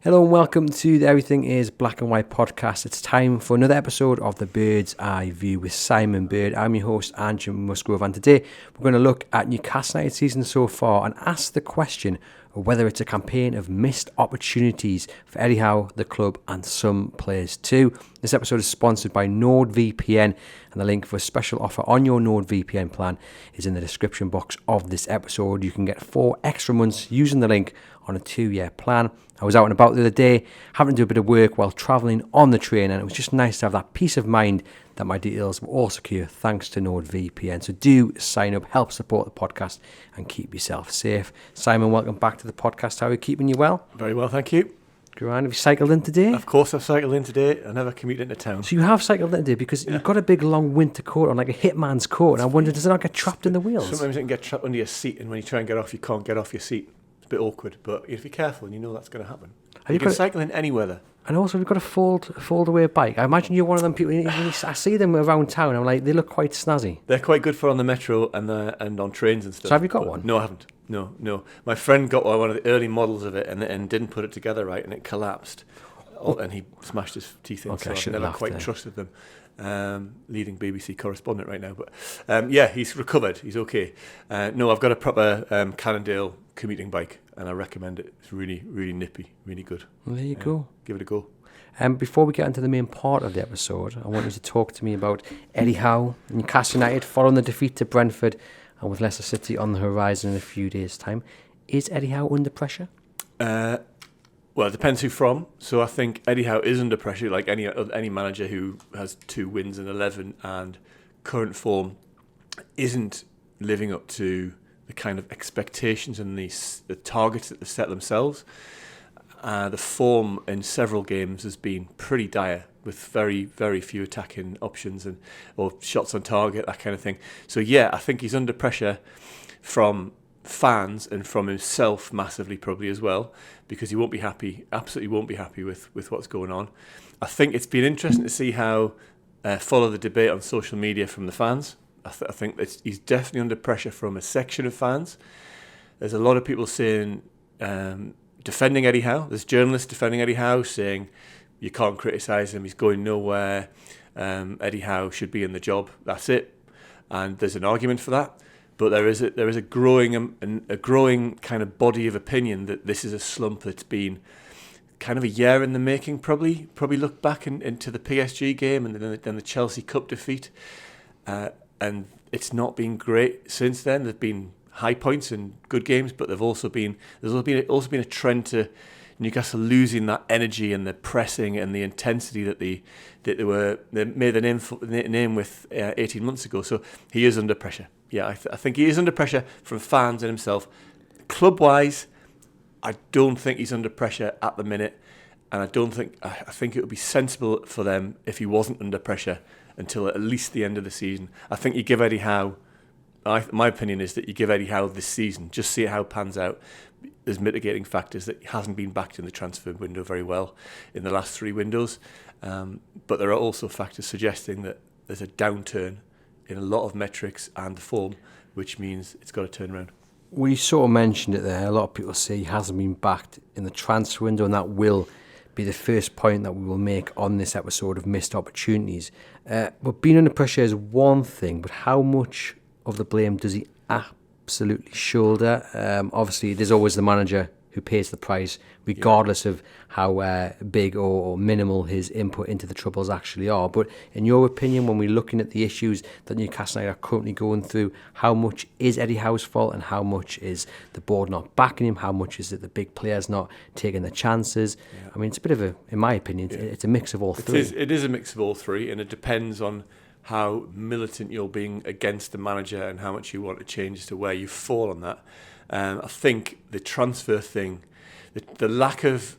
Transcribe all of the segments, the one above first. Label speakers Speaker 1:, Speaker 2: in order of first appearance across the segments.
Speaker 1: Hello and welcome to the Everything is Black and White podcast. It's time for another episode of the Bird's Eye View with Simon Bird. I'm your host, Andrew Musgrove, and today we're going to look at Newcastle United season so far and ask the question of whether it's a campaign of missed opportunities for Eddie Howe, the club, and some players too. This episode is sponsored by NordVPN, and the link for a special offer on your NordVPN plan is in the description box of this episode. You can get 4 extra months using the link on a 2-year plan. I was out and about the other day, having to do a bit of work while travelling on the train, and it was just nice to have that peace of mind that my details were all secure thanks to NordVPN. So do sign up, help support the podcast, and keep yourself safe. Simon, welcome back to the podcast. How are you keeping? You well?
Speaker 2: Very well, thank you.
Speaker 1: Grant, have you cycled in today?
Speaker 2: Of course I've cycled in today. I never commute into town.
Speaker 1: So you have cycled in today because you've got a big long winter coat on, like a hitman's coat, and I wondered, does it not get trapped in the wheels?
Speaker 2: Sometimes it can get trapped under your seat, and when you try and get off, you can't get off your seat. It's a bit awkward, but you have to be careful, and you know that's going to happen. You can cycle in any weather. And
Speaker 1: also, we've got a fold away bike. I imagine you're one of them people. I see them around town. I'm like, they look quite snazzy.
Speaker 2: They're quite good for on the metro and on trains and stuff.
Speaker 1: So have you got one?
Speaker 2: No, I haven't. No. My friend got one of the early models of it and didn't put it together right, and it collapsed. And he smashed his teeth in.
Speaker 1: Okay,
Speaker 2: so I never quite trusted them. Leading BBC correspondent right now, but he's recovered. He's okay. No, I've got a proper Cannondale commuting bike, and I recommend it. It's really, really nippy, really good.
Speaker 1: Well, there you go.
Speaker 2: Give it a go.
Speaker 1: Before we get into the main part of the episode, I want you to talk to me about Eddie Howe, Newcastle United, following the defeat to Brentford, and with Leicester City on the horizon in a few days' time. Is Eddie Howe under pressure?
Speaker 2: Well, it depends who from. So I think Eddie Howe is under pressure, like any manager who has 2 wins in 11 and current form isn't living up to the kind of expectations and the targets that they've set themselves. The form in several games has been pretty dire, with very, very few attacking options or shots on target, that kind of thing. So yeah, I think he's under pressure from fans and from himself massively probably as well, because he won't be happy, absolutely won't be happy with what's going on. I think it's been interesting to see how follow the debate on social media from the fans. I think he's definitely under pressure from a section of fans. There's a lot of people saying defending Eddie Howe. There's journalists defending Eddie Howe, saying you can't criticise him, he's going nowhere, Eddie Howe should be in the job, that's it. And there's an argument for that. But there is a growing kind of body of opinion that this is a slump that's been kind of a year in the making. Probably look back into the PSG game and then the Chelsea Cup defeat, and it's not been great since then. There've been high points and good games, but there's also been a trend to Newcastle losing that energy and the pressing and the intensity that they made the name with 18 months ago. So he is under pressure. Yeah, I think he is under pressure from fans and himself. Club-wise, I don't think he's under pressure at the minute, and I think it would be sensible for them if he wasn't under pressure until at least the end of the season. I think you give Eddie Howe, my opinion is that you give Eddie Howe this season, just see how it pans out. There's mitigating factors that he hasn't been backed in the transfer window very well in the last 3 windows, but there are also factors suggesting that there's a downturn in a lot of metrics and form, which means it's got to turn around.
Speaker 1: Well, you sort of mentioned it there. A lot of people say he hasn't been backed in the transfer window, and that will be the first point that we will make on this episode of missed opportunities. But being under pressure is one thing, but how much of the blame does he absolutely shoulder? Obviously, it is always the manager who pays the price, regardless of how big or minimal his input into the troubles actually are. But in your opinion, when we're looking at the issues that Newcastle United are currently going through, how much is Eddie Howe's fault and how much is the board not backing him? How much is it the big players not taking the chances? Yeah. I mean, it's a bit of in my opinion, it's a mix of all three.
Speaker 2: It is a mix of all three, and it depends on how militant you're being against the manager and how much you want to change as to where you fall on that. I think the transfer thing, the lack of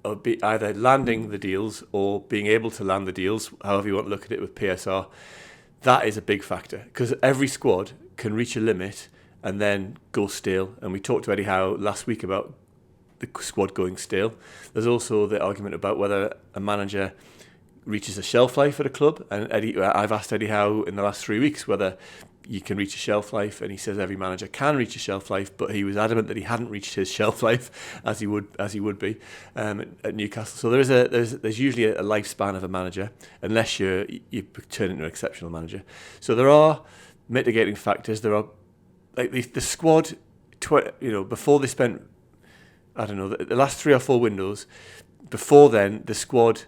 Speaker 2: either landing the deals or being able to land the deals, however you want to look at it with PSR, that is a big factor, because every squad can reach a limit and then go stale. And we talked to Eddie Howe last week about the squad going stale. There's also the argument about whether a manager reaches a shelf life at a club, and I've asked Eddie Howe in the last 3 weeks whether you can reach a shelf life, and he says every manager can reach a shelf life, but he was adamant that he hadn't reached his shelf life as he would be at Newcastle. So there's usually a lifespan of a manager, unless you turn into an exceptional manager. So there are mitigating factors. There are like the squad, before they spent, I don't know, the last 3 or 4 windows. Before then, the squad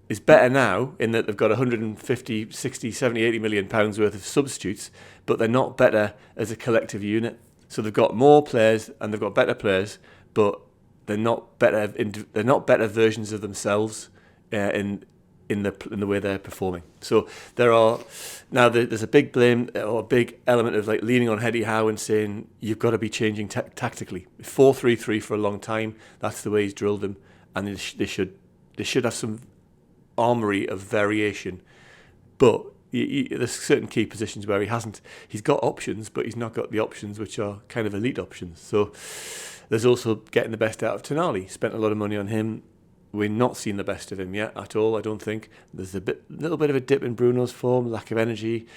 Speaker 2: is better now in that they've got 150, 60, 70, 80 million pounds worth of substitutes, but they're not better as a collective unit. So they've got more players and they've got better players, but they're not better. They're not better versions of themselves in the way they're performing. So there's a big blame or a big element of like leaning on Eddie Howe and saying you've got to be changing tactically. 4-3-3 for a long time. That's the way he's drilled them, and they should have some armory of variation, but there's certain key positions where he's got options, but he's not got the options which are kind of elite options. So there's also getting the best out of Tonali. Spent a lot of money on him. We're not seeing the best of him yet at all, I don't think. There's a little bit of a dip in Bruno's form, lack of energy.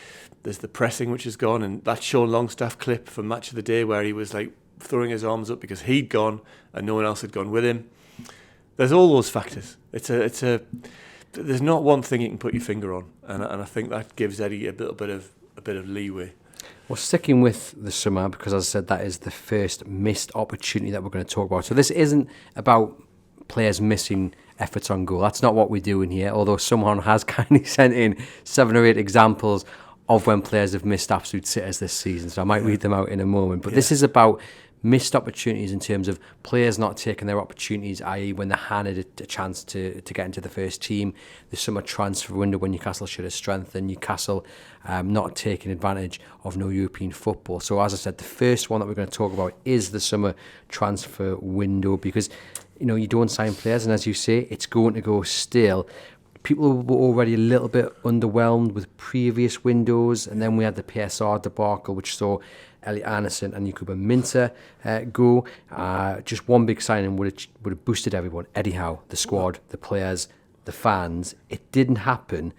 Speaker 2: There's the pressing which has gone, and that Sean Longstaff clip from Match of the Day where he was like throwing his arms up because he'd gone and no one else had gone with him. There's all those factors. There's not one thing you can put your finger on, and I think that gives Eddie a bit of leeway.
Speaker 1: Well, sticking with the summer, because as I said, that is the first missed opportunity that we're going to talk about. So this isn't about players missing efforts on goal. That's not what we're doing here, although someone has kindly sent in 7 or 8 examples of when players have missed absolute sitters this season. So I might read them out in a moment. But this is about missed opportunities in terms of players not taking their opportunities, i.e. when they're handed a chance to get into the first team. The summer transfer window when Newcastle should have strengthened, Newcastle not taking advantage of no European football. So as I said, the first one that we're going to talk about is the summer transfer window, because you don't sign players, and as you say, it's going to go still. People were already a little bit underwhelmed with previous windows, and then we had the PSR debacle, which saw Elliot Anderson and Yakuba Minter go. Just one big signing would have boosted everyone. Eddie Howe, the squad, the players, the fans. It didn't happen,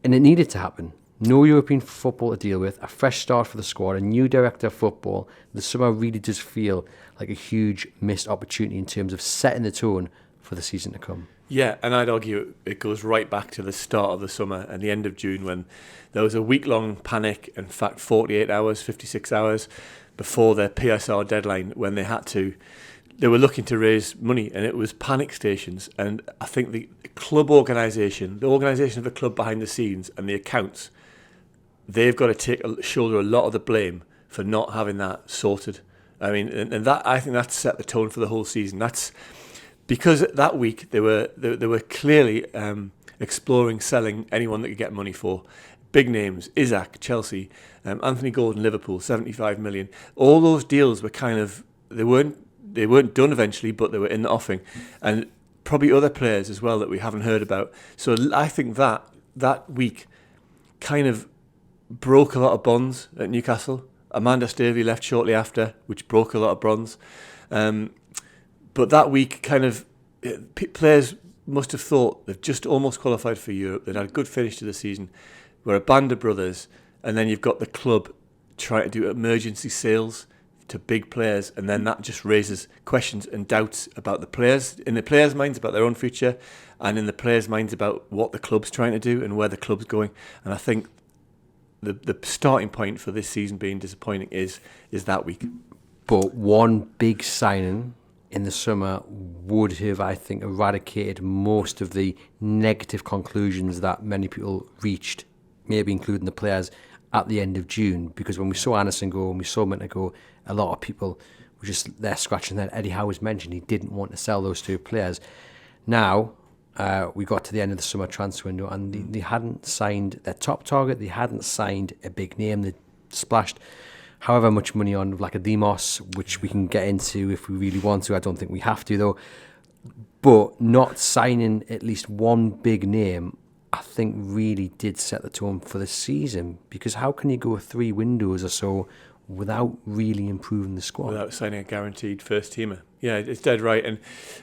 Speaker 1: and it needed to happen. No European football to deal with, a fresh start for the squad, a new director of football. The summer really does feel like a huge missed opportunity in terms of setting the tone for the season to come.
Speaker 2: Yeah, and I'd argue it goes right back to the start of the summer and the end of June, when there was a week-long panic, in fact 48 hours, 56 hours before their PSR deadline, when they were looking to raise money, and it was panic stations. And I think the club organisation, the organisation of the club behind the scenes and the accounts, they've got to shoulder a lot of the blame for not having that sorted. I mean, and that, I think that set the tone for the whole season. That's because that week they were clearly exploring selling anyone that could get money for. Big names: Isaac, Chelsea, Anthony Gordon, Liverpool, 75 million. All those deals were they weren't done eventually, but they were in the offing, and probably other players as well that we haven't heard about. So I think that week kind of broke a lot of bonds at Newcastle. Amanda Stavely left shortly after, which broke a lot of bonds. But that week players must have thought they've just almost qualified for Europe. They'd had a good finish to the season. We're a band of brothers, and then you've got the club trying to do emergency sales to big players, and then that just raises questions and doubts about the players, in the players' minds about their own future, and in the players' minds about what the club's trying to do and where the club's going. And I think the starting point for this season being disappointing is that week.
Speaker 1: But one big signing in the summer would have, I think, eradicated most of the negative conclusions that many people reached, maybe including the players, at the end of June. Because when we saw Anderson go and we saw Minter go, a lot of people were just there scratching their head. Eddie Howe was mentioned, he didn't want to sell those 2 players. Now, we got to the end of the summer transfer window, and they hadn't signed their top target, they hadn't signed a big name, they splashed however much money on like a Demos, which we can get into if we really want to. I don't think we have to though. But not signing at least one big name, I think really did set the tone for the season, because how can you go 3 windows or so without really improving the squad?
Speaker 2: Without signing a guaranteed first teamer. Yeah, it's dead right. And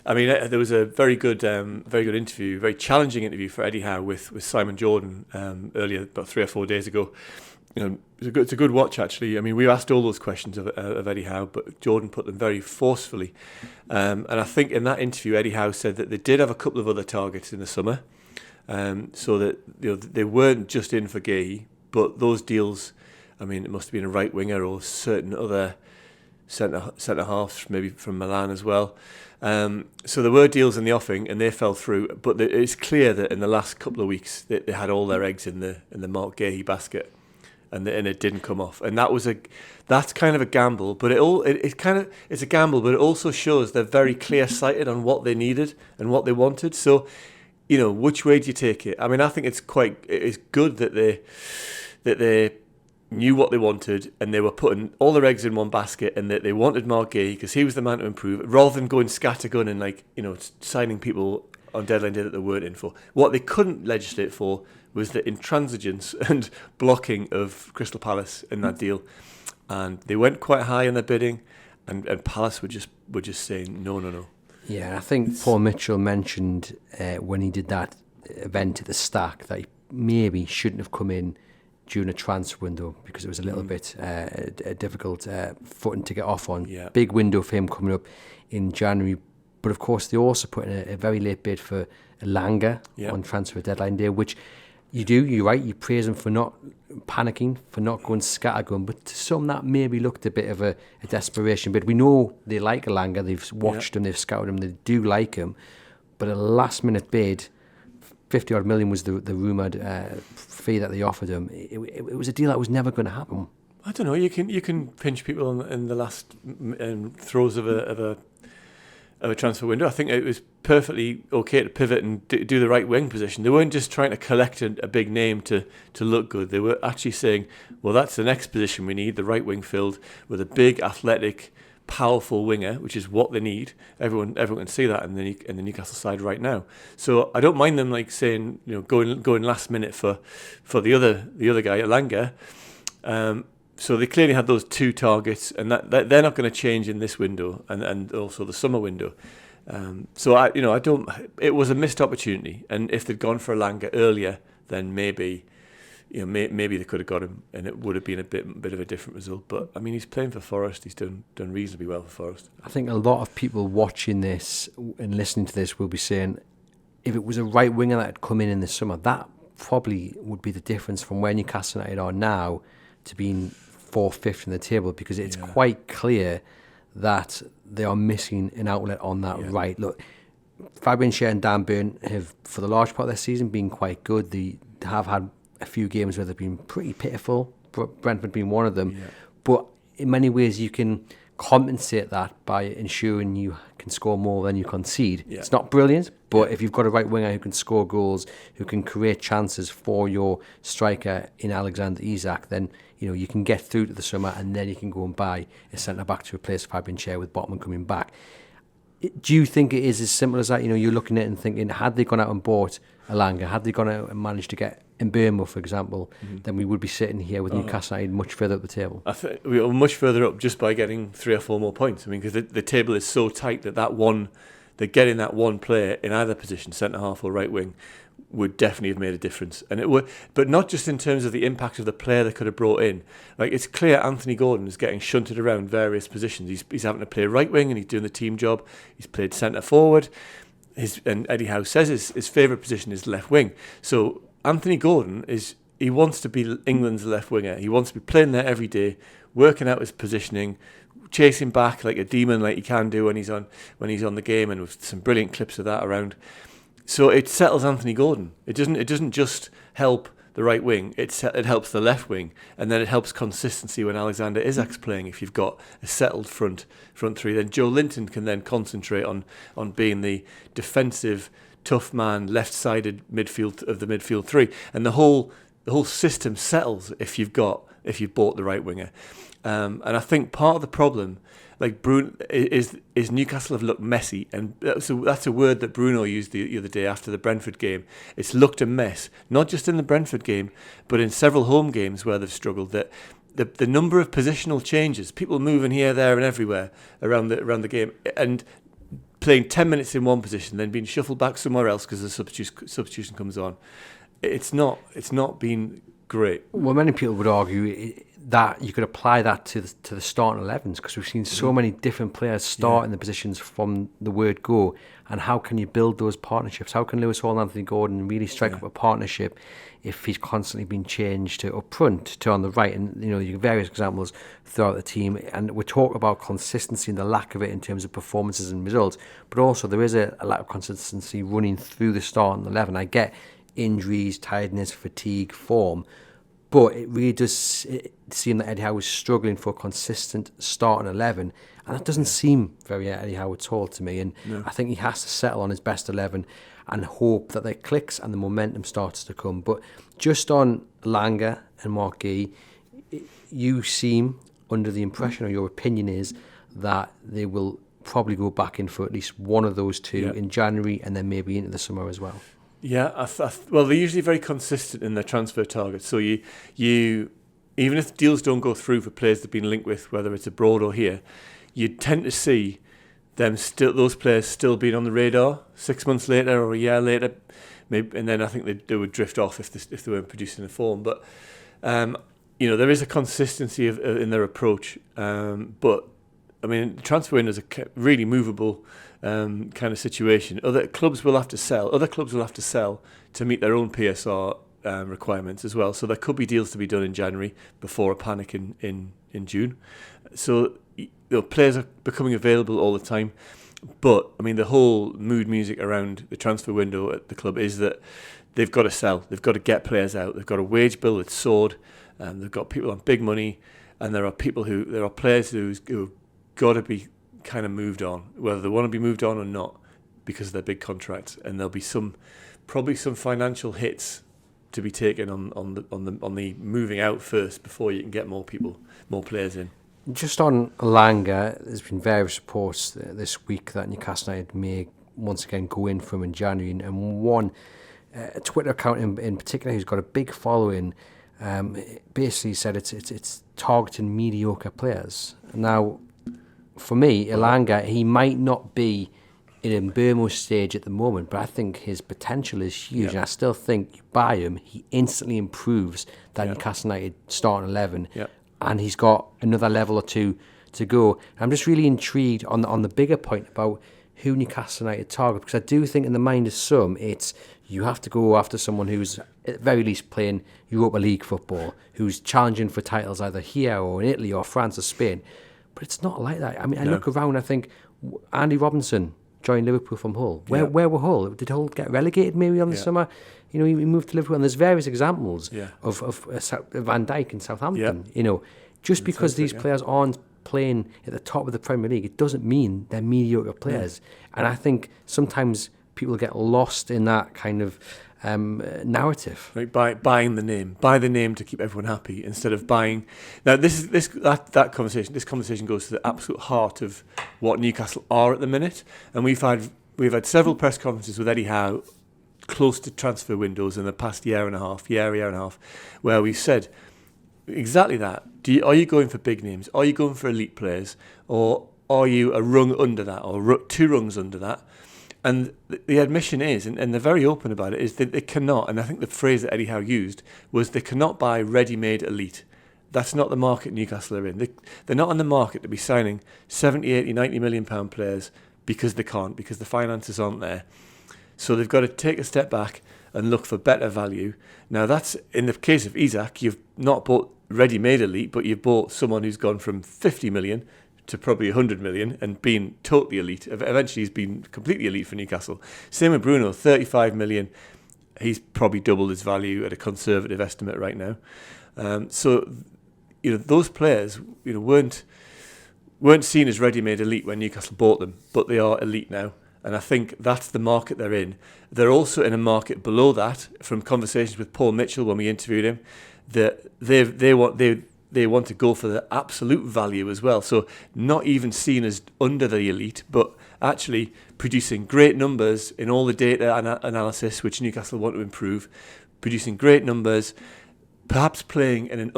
Speaker 2: I mean, there was a very good interview, very challenging interview for Eddie Howe with Simon Jordan earlier, about 3 or 4 days ago, it's a good watch actually. I mean, we asked all those questions of Eddie Howe, but Jordan put them very forcefully. And I think in that interview, Eddie Howe said that they did have a couple of other targets in the summer, so that they weren't just in for Guehi, but those deals. I mean, it must have been a right winger or certain other centre halves, maybe from Milan as well. So there were deals in the offing, and they fell through. But it's clear that in the last couple of weeks, they had all their eggs in the Mark Guehi basket, and it didn't come off. And that's kind of a gamble. But it's a gamble, but it also shows they're very clear-sighted on what they needed and what they wanted. So, which way do you take it? I mean, I think it's good that they knew what they wanted, and they were putting all their eggs in one basket, and that they wanted Mark Guehi because he was the man to improve, rather than going scattergun and signing people on deadline day that they weren't in for. What they couldn't legislate for was the intransigence and blocking of Crystal Palace in that deal, and they went quite high in their bidding, and Palace were just saying no.
Speaker 1: Yeah, I think Paul Mitchell mentioned when he did that event at the Stack that he maybe shouldn't have come in during a transfer window because it was a little bit a difficult footing to get off on.
Speaker 2: Yeah.
Speaker 1: Big window for him coming up in January. But of course, they also put in a very late bid for Elanga on transfer deadline day, which you're right, you praise him for not panicking, for not going scattergun. But to some, that maybe looked a bit of a desperation bid. We know they like Elanga, they've watched him, they've scouted him, they do like him. But a last minute bid, 50 odd million was the rumoured fee that they offered him. It was a deal that was never going to happen.
Speaker 2: I don't know. You can pinch people in the last throes of a transfer window. I think it was perfectly okay to pivot and do the right wing position. They weren't just trying to collect a big name to look good. They were actually saying, well, that's the next position we need, the right wing filled with a big, athletic, powerful winger, which is what they need. Everyone can see that in the Newcastle side right now. So I don't mind them saying going last minute for the other guy, Elanga. So they clearly had those two targets, and that they're not going to change in this window and also the summer window. So I don't. It was a missed opportunity, and if they'd gone for Elanga earlier, then maybe they could have got him, and it would have been a bit of a different result. But I mean, he's playing for Forest. He's done reasonably well for Forest.
Speaker 1: I think a lot of people watching this and listening to this will be saying, if it was a right winger that had come in the summer, that probably would be the difference from where Newcastle United are now to being 4th, 5th in the table, because it's quite clear that they are missing an outlet on that right. Look, Fabian Schär and Dan Burn have, for the large part of their season, been quite good. They have had a few games where they've been pretty pitiful, Brentford being one of them. Yeah. But in many ways, you can compensate that by ensuring you can score more than you concede. Yeah. It's not brilliant, but if you've got a right winger who can score goals, who can create chances for your striker in Alexander Isak, then you can get through to the summer, and then you can go and buy a centre-back to replace Fabian Schär with Botman coming back. Do you think it is as simple as that? You're looking at it and thinking, had they gone out and bought Elanga, had they gone out and managed to get Mbeumo, for example, then we would be sitting here with Newcastle United much further up the table.
Speaker 2: I think we are much further up just by getting 3 or 4 more points. I mean, because the table is so tight that getting that one player in either position, centre half or right wing, would definitely have made a difference. And it would, but not just in terms of the impact of the player they could have brought in. It's clear Anthony Gordon is getting shunted around various positions. He's having to play right wing, and he's doing the team job. He's played centre forward. And Eddie Howe says his favourite position is left wing. So Anthony Gordon he wants to be England's left winger. He wants to be playing there every day, working out his positioning, chasing back like a demon, like he can do when he's on the game, and with some brilliant clips of that around. So it settles Anthony Gordon. It doesn't just help the right wing. It helps the left wing, and then it helps consistency when Alexander Isak's playing. If you've got a settled front three, then Joe Linton can then concentrate on being the defensive tough man, left-sided midfield of the midfield three, and the whole system settles if you've bought the right winger. And I think part of the problem, Bruno, is Newcastle have looked messy, and so that's a word that Bruno used the other day after the Brentford game. It's looked a mess, not just in the Brentford game, but in several home games where they've struggled. That the number of positional changes, people moving here, there, and everywhere around the game, and playing 10 minutes in one position, then being shuffled back somewhere else because the substitution comes on. It's not been great.
Speaker 1: Well, many people would argue that you could apply that to the starting 11s, because we've seen so many different players start in the positions from the word go. And how can you build those partnerships? How can Lewis Hall and Anthony Gordon really strike up a partnership if he's constantly been changed to up front, to on the right? And you have various examples throughout the team. And we talk about consistency and the lack of it in terms of performances and results, but also there is a lack of consistency running through the starting 11. I get injuries, tiredness, fatigue, form, but it really does seem that Eddie Howe is struggling for a consistent starting 11, and that doesn't seem very Eddie Howe at all to me. And I think he has to settle on his best 11 and hope that it clicks and the momentum starts to come. But just on Elanga and Guehi, you seem under the impression, or your opinion is, that they will probably go back in for at least one of those two in January, and then maybe into the summer as well.
Speaker 2: Yeah, well, they're usually very consistent in their transfer targets. So you even if deals don't go through for players they've been linked with, whether it's abroad or here, you tend to see those players still being on the radar 6 months later or a year later, maybe, and then I think they would drift off if they weren't producing the form. But there is a consistency in their approach. But I mean, the transfer window is a really movable kind of situation. Other clubs will have to sell. Other clubs will have to sell to meet their own PSR requirements as well. So there could be deals to be done in January before a panic in June. So players are becoming available all the time. But I mean, the whole mood music around the transfer window at the club is that they've got to sell. They've got to get players out. They've got a wage bill that's soared. They've got people on big money, and there are players who've got to be kind of moved on, whether they want to be moved on or not, because of their big contracts. And there'll be probably some financial hits to be taken on the moving out first before you can get more players in. Just
Speaker 1: on Elanga, there's been various reports this week that Newcastle United may once again go in for him in January, and one Twitter account in particular who's got a big following basically said it's targeting mediocre players. Now, for me, Elanga, he might not be in a Burmo stage at the moment, but I think his potential is huge. And I still think you buy him, he instantly improves that Newcastle United starting 11, and he's got another level or two to go. I'm just really intrigued on the bigger point about who Newcastle United target, because I do think in the mind of some, it's you have to go after someone who's at the very least playing Europa League football, who's challenging for titles either here or in Italy or France or Spain. But it's not like that. I mean, I look around, I think Andy Robinson joined Liverpool from Hull. Where were Hull? Did Hull get relegated maybe on the summer? He moved to Liverpool, and there's various examples of Van Dijk in Southampton. Just because these players aren't playing at the top of the Premier League, it doesn't mean they're mediocre players. And I think sometimes people get lost in that kind of narrative.
Speaker 2: Right, buying the name. Buy the name to keep everyone happy instead of buying. Now, that conversation. This conversation goes to the absolute heart of what Newcastle are at the minute, and we've had several press conferences with Eddie Howe close to transfer windows in the past year and a half, where we've said exactly that. Are you going for big names? Are you going for elite players, or are you a rung under that, or two rungs under that? And the admission is, and they're very open about it, is that they cannot, and I think the phrase that Eddie Howe used was, they cannot buy ready-made elite. That's not the market Newcastle are in. They're not on the market to be signing 70, 80, 90 million pound players because they can't, because the finances aren't there. So they've got to take a step back and look for better value. Now, that's, in the case of Isak, you've not bought ready-made elite, but you've bought someone who's gone from 50 million to probably 100 million and been totally elite. Eventually he's been completely elite for Newcastle. Same with Bruno, 35 million. He's probably doubled his value at a conservative estimate right now. So those players weren't seen as ready-made elite when Newcastle bought them, but they are elite now. And I think that's the market they're in. They're also in a market below that, from conversations with Paul Mitchell when we interviewed him, that they want to go for the absolute value as well. So not even seen as under the elite, but actually producing great numbers in all the data analysis, which Newcastle want to improve, producing great numbers, perhaps playing in an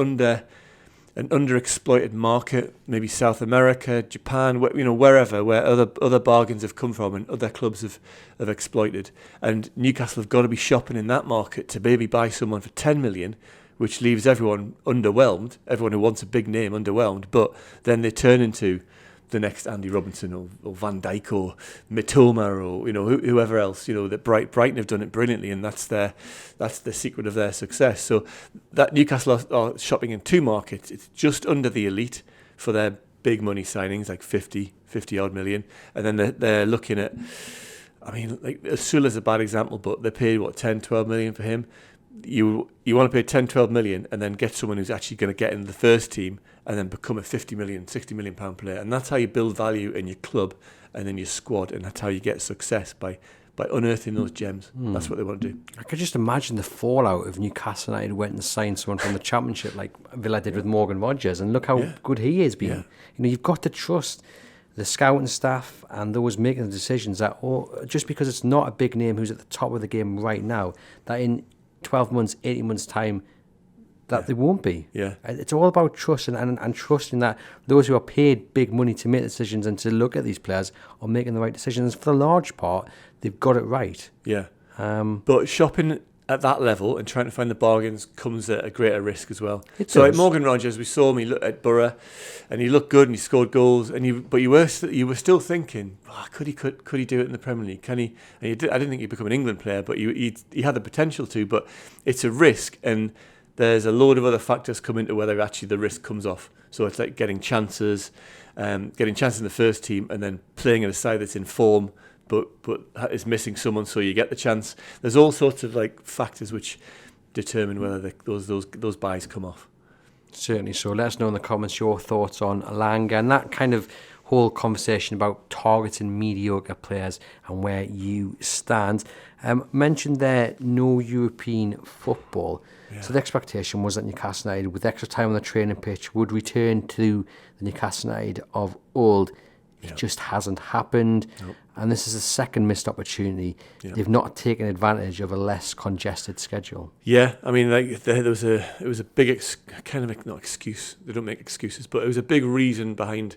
Speaker 2: underexploited market, maybe South America, Japan, wherever, where other bargains have come from and other clubs have exploited. And Newcastle have got to be shopping in that market to maybe buy someone for 10 million which leaves everyone underwhelmed, everyone who wants a big name underwhelmed, but then they turn into the next Andy Robinson or Van Dijk or Mitoma or whoever else. That Brighton have done it brilliantly, and that's the secret of their success. So that Newcastle are shopping in two markets. It's just under the elite for their big money signings, like 50 odd million, and then they're looking at. I mean, like Sula's a bad example, but they paid 10, 12 million for him. You want to pay 10, 12 million and then get someone who's actually going to get in the first team and then become a 50 million, 60 million pound player. And that's how you build value in your club and then your squad, and that's how you get success, by unearthing those gems. That's what they want to do.
Speaker 1: I could just imagine the fallout if Newcastle United went and signed someone from the Championship like Villa did with Morgan Rogers, and look how good he has been. Yeah. You've got to trust the scouting staff and those making the decisions that, just because it's not a big name who's at the top of the game right now, that in 12 months, 18 months' time, that they won't be.
Speaker 2: Yeah.
Speaker 1: It's all about trust and trusting that those who are paid big money to make decisions and to look at these players are making the right decisions. For the large part, they've got it right.
Speaker 2: Yeah. But shopping at that level and trying to find the bargains comes at a greater risk as well. So like Morgan Rogers, we saw him, he looked at Borough and he looked good and he scored goals, but you were still thinking, could he do it in the Premier League? Can he? And I didn't think he'd become an England player, but he had the potential to. But it's a risk, and there's a load of other factors come into whether actually the risk comes off. So it's like getting chances in the first team and then playing in a side that's in form, but is missing someone, so you get the chance. There's all sorts of like factors which determine whether those buys come off.
Speaker 1: Certainly. So let us know in the comments your thoughts on Elanga and that kind of whole conversation about targeting mediocre players and where you stand. Mentioned there no European football. Yeah. So the expectation was that Newcastle United, with extra time on the training pitch, would return to the Newcastle United of old. It just hasn't happened. Nope. And this is the second missed opportunity. Yep. They've not taken advantage of a less congested schedule. Yeah,
Speaker 2: I mean, like it was a big not excuse. They don't make excuses, but it was a big reason behind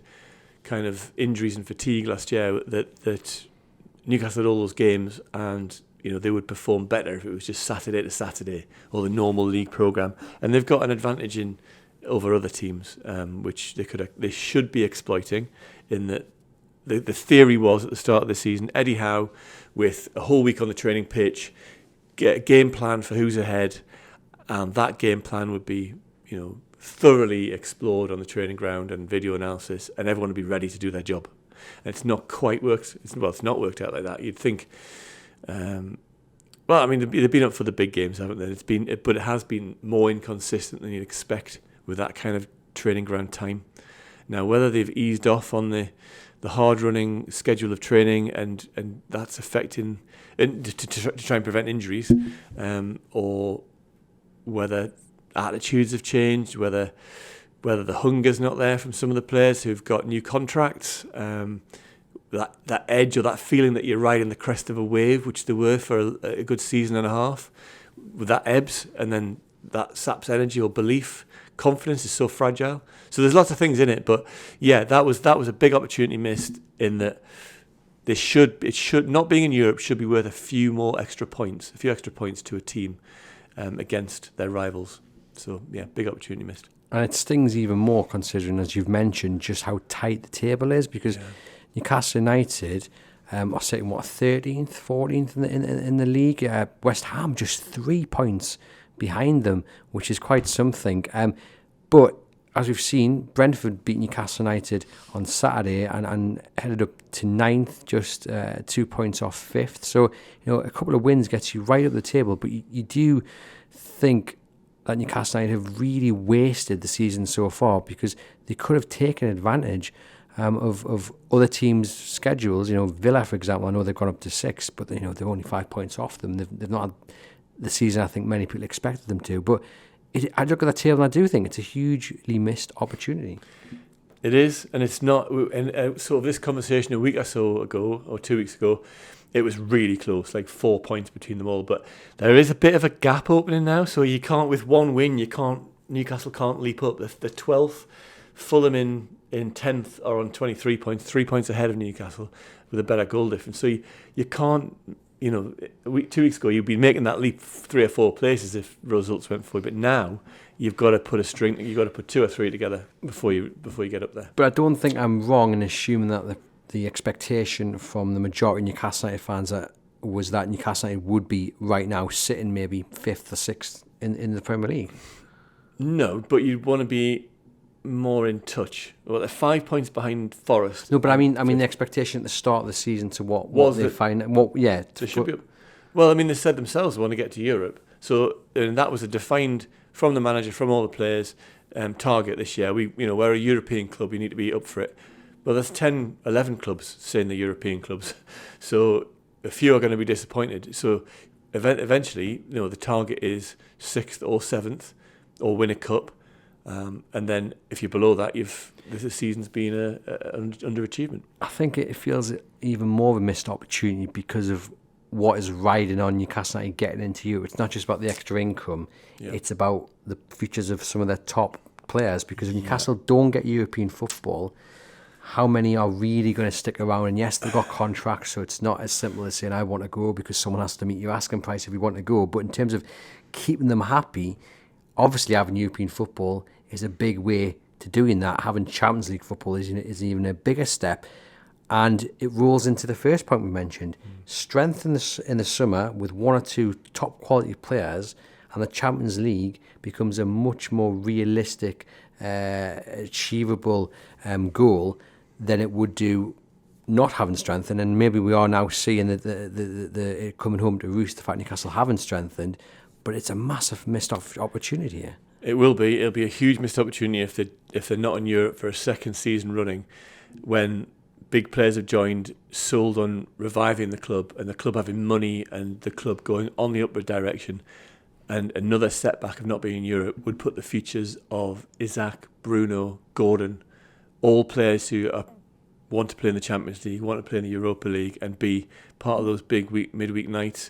Speaker 2: kind of injuries and fatigue last year that Newcastle had all those games, and they would perform better if it was just Saturday to Saturday or the normal league program. And they've got an advantage over other teams, which they should be exploiting. In that, the theory was at the start of the season, Eddie Howe, with a whole week on the training pitch, get a game plan for who's ahead, and that game plan would be, thoroughly explored on the training ground and video analysis, and everyone would be ready to do their job. And it's not quite worked. It's not worked out like that. You'd think. They've been up for the big games, haven't they? But it has been more inconsistent than you'd expect with that kind of training ground time. Now, whether they've eased off on the hard-running schedule of training and that's affecting to try and prevent injuries, or whether attitudes have changed, whether the hunger's not there from some of the players who've got new contracts, that edge or that feeling that you're riding the crest of a wave, which they were for a good season and a half, with that ebbs and then that saps energy or belief. Confidence is so fragile. So there's lots of things in it, but yeah, that was a big opportunity missed, in that it should not being in Europe should be worth a few extra points to a team against their rivals. So yeah, big opportunity missed.
Speaker 1: And it stings even more considering, as you've mentioned, just how tight the table is, because Newcastle United are sitting 13th, 14th in the league. West Ham just 3 points behind them, which is quite something. But as we've seen, Brentford beat Newcastle United on Saturday and headed up to 9th, just 2 points off 5th. So, a couple of wins gets you right up the table, but you do think that Newcastle United have really wasted the season so far, because they could have taken advantage of other teams' schedules. Villa, for example, I know they've gone up to 6th, but they're only 5 points off them. They've not had the season I think many people expected them to. But I look at that table and I do think it's a hugely missed opportunity.
Speaker 2: It is, and it's not. And sort of this conversation a week or so ago, or 2 weeks ago, it was really close, like 4 points between them all. But there is a bit of a gap opening now, so you can't, with one win, Newcastle can't leap up. The 12th, Fulham in 10th are on 23 points, 3 points ahead of Newcastle with a better goal difference. So you can't 2 weeks ago you'd be making that leap 3 or 4 places if results went for you. But now you've got to put a string. You've got to put 2 or 3 together before you get up there.
Speaker 1: But I don't think I'm wrong in assuming that the expectation from the majority of Newcastle United fans was that Newcastle United would be right now sitting maybe 5th or 6th in the Premier League.
Speaker 2: No, but you'd want to be more in touch. Well, they're 5 points behind Forest.
Speaker 1: No, but I mean the expectation at the start of the season to what they find.
Speaker 2: They should be. Well, I mean, they said themselves they want to get to Europe, so and that was a defined from the manager, from all the players, target this year. We're a European club. We need to be up for it. Well, there's 10, 11 clubs saying they're European clubs, so a few are going to be disappointed. So eventually, the target is 6th or 7th, or win a cup. And then if you're below that, the season's been an underachievement.
Speaker 1: I think it feels even more of a missed opportunity because of what is riding on Newcastle United getting into Europe. It's not just about the extra income; it's about the futures of some of their top players. Because if Newcastle don't get European football, how many are really going to stick around? And yes, they've got contracts, so it's not as simple as saying I want to go, because someone has to meet your asking price if you want to go. But in terms of keeping them happy, obviously having European football is a big way to doing that. Having Champions League football is even a bigger step. And it rolls into the first point we mentioned. Strength in the summer with 1 or 2 top quality players, and the Champions League becomes a much more realistic, achievable goal than it would do not having strengthened. And maybe we are now seeing the coming home to roost, the fact Newcastle haven't strengthened. But it's a massive missed opportunity here.
Speaker 2: It will be. It'll be a huge missed opportunity if they're not in Europe for a second season running, when big players have joined, sold on reviving the club, and the club having money, and the club going on the upward direction. And another setback of not being in Europe would put the futures of Isaac, Bruno, Gordon, all players who want to play in the Champions League, want to play in the Europa League, and be part of those big midweek nights.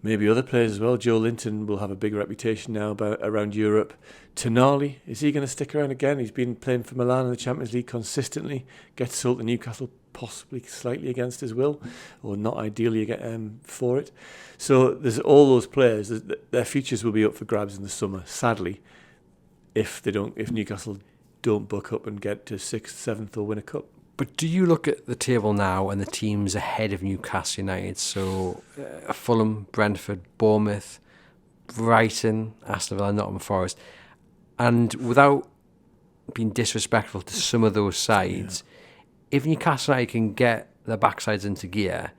Speaker 2: Maybe other players as well. Joe Linton will have a big reputation now around Europe. Tonali, is he going to stick around again? He's been playing for Milan in the Champions League consistently. Gets sold to Newcastle, possibly slightly against his will, or not ideally for it. So there's all those players. Their futures will be up for grabs in the summer. Sadly, if Newcastle don't buck up and get to 6th, 7th, or win a cup.
Speaker 1: But do you look at the table now and the teams ahead of Newcastle United? So Fulham, Brentford, Bournemouth, Brighton, Aston Villa, Nottingham Forest. And without being disrespectful to some of those sides, if Newcastle United can get their backsides into gear,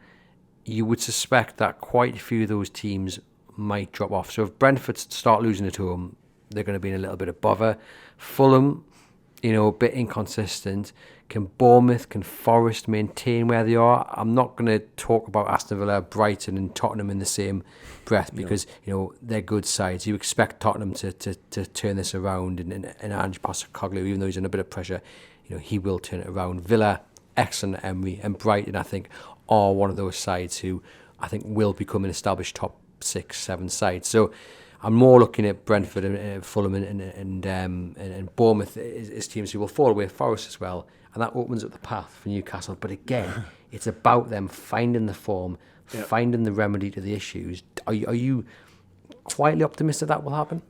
Speaker 1: you would suspect that quite a few of those teams might drop off. So if Brentford start losing at home, they're going to be in a little bit of bother. Fulham, a bit inconsistent. Can Bournemouth, can Forest maintain where they are? I'm not going to talk about Aston Villa, Brighton and Tottenham in the same breath, because they're good sides. You expect Tottenham to turn this around, and Ange Postecoglou, even though he's under a bit of pressure, he will turn it around. Villa, excellent Emery, and Brighton, I think, are one of those sides who I think will become an established top 6, 7 side. So I'm more looking at Brentford and Fulham and Bournemouth as teams who will fall away. Forest as well, and that opens up the path for Newcastle. But again, it's about them finding the form, finding the remedy to the issues. Are you quietly optimistic that will happen?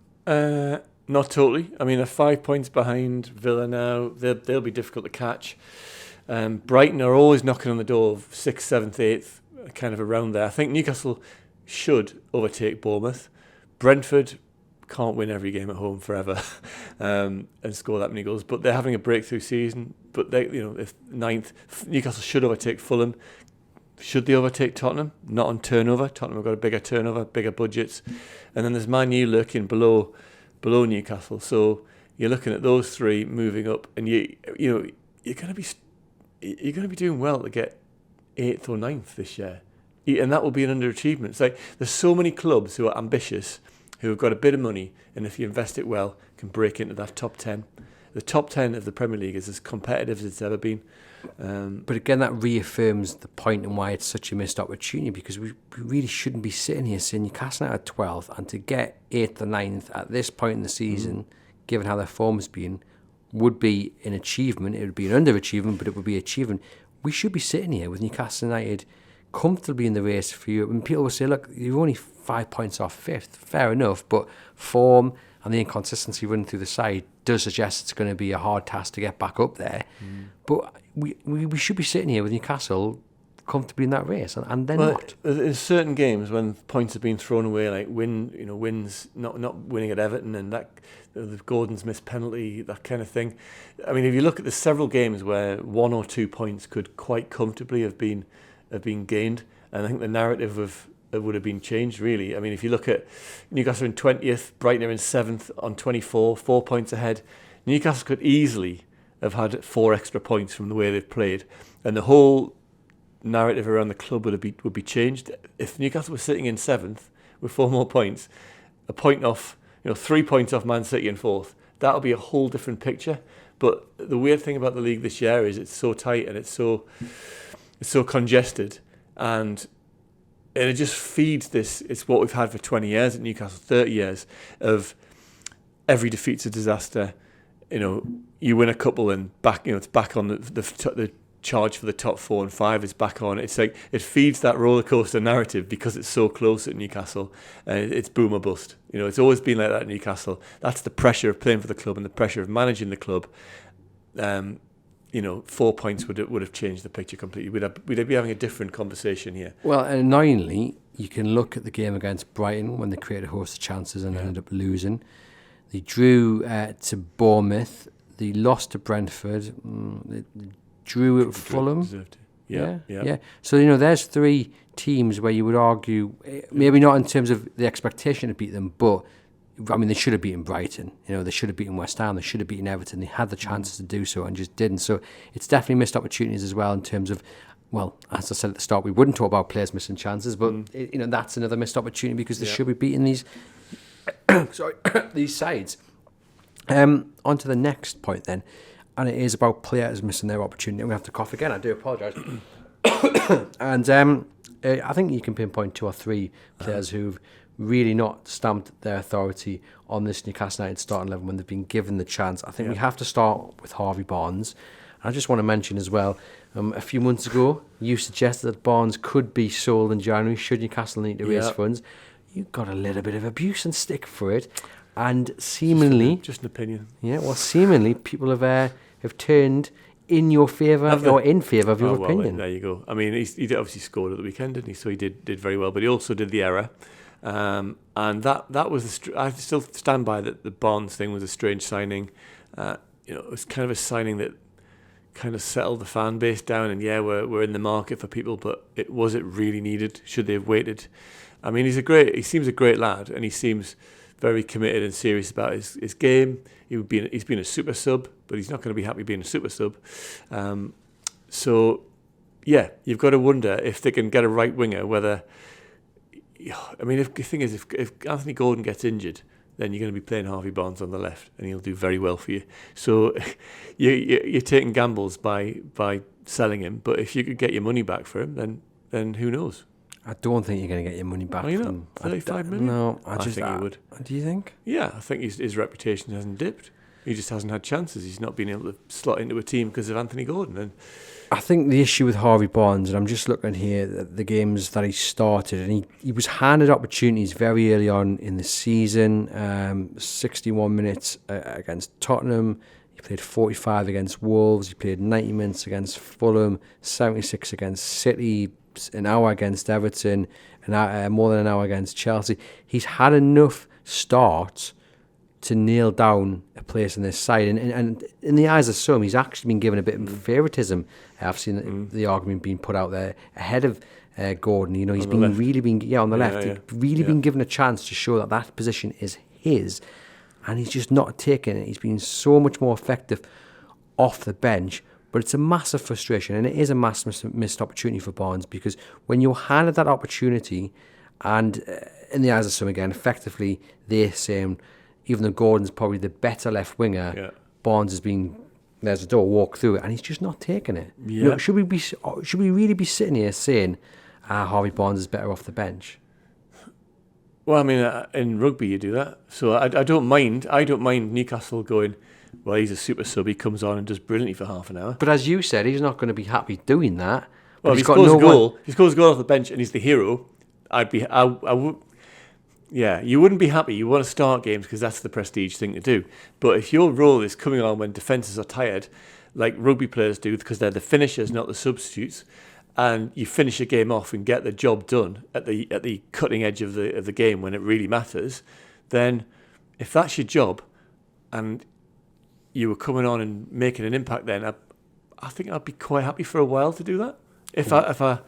Speaker 2: Not totally. I mean, they're 5 points behind Villa now. They'll be difficult to catch. Brighton are always knocking on the door of 6th, 7th, 8th, kind of around there. I think Newcastle should overtake Bournemouth. Brentford can't win every game at home forever and score that many goals, but they're having a breakthrough season. But if 9th, Newcastle should overtake Fulham. Should they overtake Tottenham? Not on turnover. Tottenham have got a bigger turnover, bigger budgets, and then there's Man U lurking below Newcastle. So you're looking at those 3 moving up, and you're going to be doing well to get 8th or 9th this year. And that will be an underachievement. It's like there's so many clubs who are ambitious, who have got a bit of money, and if you invest it well, can break into that top 10. The top 10 of the Premier League is as competitive as it's ever been.
Speaker 1: But again, that reaffirms the point and why it's such a missed opportunity, because we really shouldn't be sitting here saying Newcastle at 12th, and to get 8th or 9th at this point in the season, given how their form has been, would be an achievement. It would be an underachievement, but it would be achievement. We should be sitting here with Newcastle United comfortably in the race for you. And people will say, look, you're only 5 points off fifth. Fair enough, but form and the inconsistency running through the side does suggest it's going to be a hard task to get back up there. But we should be sitting here with Newcastle comfortably in that race, and they're not.
Speaker 2: In certain games when points have been thrown away, like wins, not winning at Everton, and that the Gordon's missed penalty, that kind of thing. I mean, if you look at the several games where 1 or 2 points could quite comfortably have been gained, and I think the narrative would have been changed really. I mean, if you look at Newcastle in 20th, Brighton are in 7th on 24, 4 points ahead. Newcastle could easily have had 4 extra points from the way they've played, and the whole narrative around the club would be changed. If Newcastle was sitting in 7th with 4 more points, a point off, 3 points off Man City in 4th, that'll be a whole different picture. But the weird thing about the league this year is it's so tight and it's so congested, and it just feeds this. It's what we've had for 20 years at Newcastle, 30 years of every defeat's a disaster. You win a couple and back. It's back on the charge for the top 4 and 5 is back on. It's like it feeds that roller coaster narrative because it's so close at Newcastle. It's boom or bust. It's always been like that at Newcastle. That's the pressure of playing for the club and the pressure of managing the club. 4 points would have changed the picture completely. We'd be having a different conversation here.
Speaker 1: Well, annoyingly, you can look at the game against Brighton when they created a host of chances and ended up losing. They drew to Bournemouth. They lost to Brentford. They drew at Fulham. Yeah. So, there's 3 teams where you would argue, maybe not in terms of the expectation to beat them, but I mean, they should have beaten Brighton. They should have beaten West Ham. They should have beaten Everton. They had the chances to do so and just didn't. So it's definitely missed opportunities as well in terms of, well, as I said at the start, we wouldn't talk about players missing chances, but that's another missed opportunity because they should be beating these these sides. On to the next point then, and it is about players missing their opportunity. I'm going to have to cough again. I do apologise. And I think you can pinpoint 2 or 3 players who've really not stamped their authority on this Newcastle United starting 11 when they've been given the chance. I think we have to start with Harvey Barnes. I just want to mention as well, a few months ago, you suggested that Barnes could be sold in January should Newcastle need to raise funds. You got a little bit of abuse and stick for it, and seemingly...
Speaker 2: Just an opinion.
Speaker 1: Yeah, well, seemingly people have turned in your favour or in favour of your opinion.
Speaker 2: There you go. I mean, he obviously scored at the weekend, didn't he? So he did very well, but he also did the error. And that was I still stand by that the Barnes thing was a strange signing. It was kind of a signing that kind of settled the fan base down, and we're in the market for people, but was it really needed? Should they have waited? I mean, he seems a great lad, and he seems very committed and serious about his game. He's been a super sub, but he's not going to be happy being a super sub. You've got to wonder if they can get a right winger, whether... I mean, the thing is, if Anthony Gordon gets injured, then you're going to be playing Harvey Barnes on the left, and he'll do very well for you. So you're taking gambles by selling him. But if you could get your money back for him, then who knows?
Speaker 1: I don't think you're going to get your money back from him.
Speaker 2: 35 million?
Speaker 1: No,
Speaker 2: I think you would.
Speaker 1: Do you think?
Speaker 2: Yeah, I think his reputation hasn't dipped. He just hasn't had chances. He's not been able to slot into a team because of Anthony Gordon. And
Speaker 1: I think the issue with Harvey Barnes, and I'm just looking here at the games that he started, and he was handed opportunities very early on in the season. 61 minutes against Tottenham. He played 45 against Wolves. He played 90 minutes against Fulham, 76 against City, an hour against Everton, more than an hour against Chelsea. He's had enough starts to nail down a place in this side, and in the eyes of some, he's actually been given a bit of favouritism. I've seen the argument being put out there ahead of Gordon. He's been on the left. He's been given a chance to show that position is his, and he's just not taken it. He's been so much more effective off the bench, but it's a massive frustration, and it is a massive missed opportunity for Barnes, because when you're handed that opportunity, and in the eyes of some, again, effectively they're saying, even though Gordon's probably the better left winger, Barnes has been, there's a door, walk through it, and he's just not taking it.
Speaker 2: Yeah.
Speaker 1: Should we really be sitting here saying, Harvey Barnes is better off the bench?
Speaker 2: Well, I mean, in rugby you do that, so I don't mind. I don't mind Newcastle going, well, he's a super sub. He comes on and does brilliantly for half an hour.
Speaker 1: But as you said, he's not going to be happy doing that.
Speaker 2: Well, if he scores a goal off the bench and he's the hero, I would. Yeah, you wouldn't be happy. You want to start games because that's the prestige thing to do. But if your role is coming on when defences are tired, like rugby players do, because they're the finishers, not the substitutes, and you finish a game off and get the job done at the cutting edge of the game when it really matters, then if that's your job, and you were coming on and making an impact, then I think I'd be quite happy for a while to do that. If I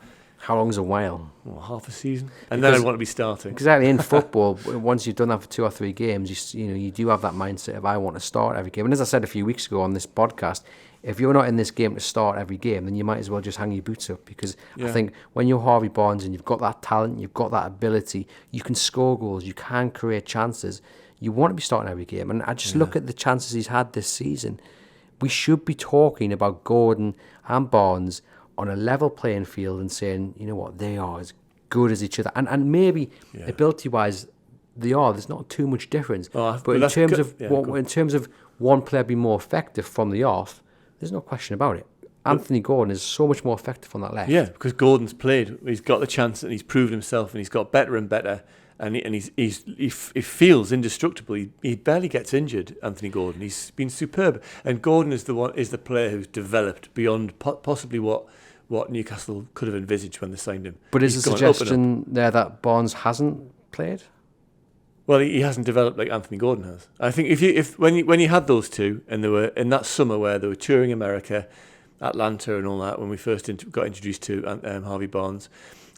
Speaker 1: How long's a while?
Speaker 2: Well, half a season, and then I'd want to be starting.
Speaker 1: Exactly. In football, once you've done that for 2 or 3 games, you do have that mindset of I want to start every game. And as I said a few weeks ago on this podcast, if you're not in this game to start every game, then you might as well just hang your boots up, because I think when you're Harvey Barnes and you've got that talent, you've got that ability, you can score goals, you can create chances. You want to be starting every game. And I just look at the chances he's had this season. We should be talking about Gordon and Barnes on a level playing field and saying, you know what, they are as good as each other. And maybe ability-wise, they are. There's not too much difference. But in terms of one player being more effective from the off, there's no question about it. Anthony Gordon is so much more effective on that left.
Speaker 2: Yeah, because Gordon's played. He's got the chance and he's proved himself and he's got better and better. And he feels indestructible. He barely gets injured, Anthony Gordon. He's been superb. And Gordon is the player who's developed beyond possibly what Newcastle could have envisaged when they signed him.
Speaker 1: But is the suggestion there that Barnes hasn't played?
Speaker 2: Well, he hasn't developed like Anthony Gordon has. I think when you had those two, and they were in that summer where they were touring America, Atlanta, and all that, when we first got introduced to Harvey Barnes,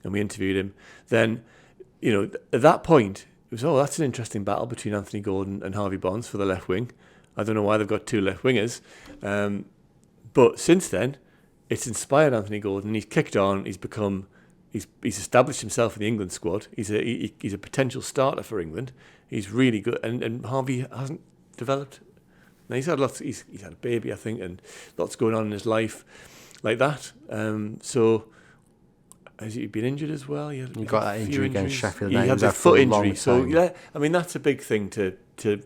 Speaker 2: and we interviewed him, then at that point it was that's an interesting battle between Anthony Gordon and Harvey Barnes for the left wing. I don't know why they've got 2 left wingers, but since then it's inspired Anthony Gordon. He's kicked on. He's established himself in the England squad. He's a potential starter for England. He's really good, and Harvey hasn't developed. Now he's had lots. He's had a baby, I think, and lots going on in his life like that. So has he been injured as well? He got that injury against Sheffield United. He had the foot injury. So yeah, I mean that's a big thing to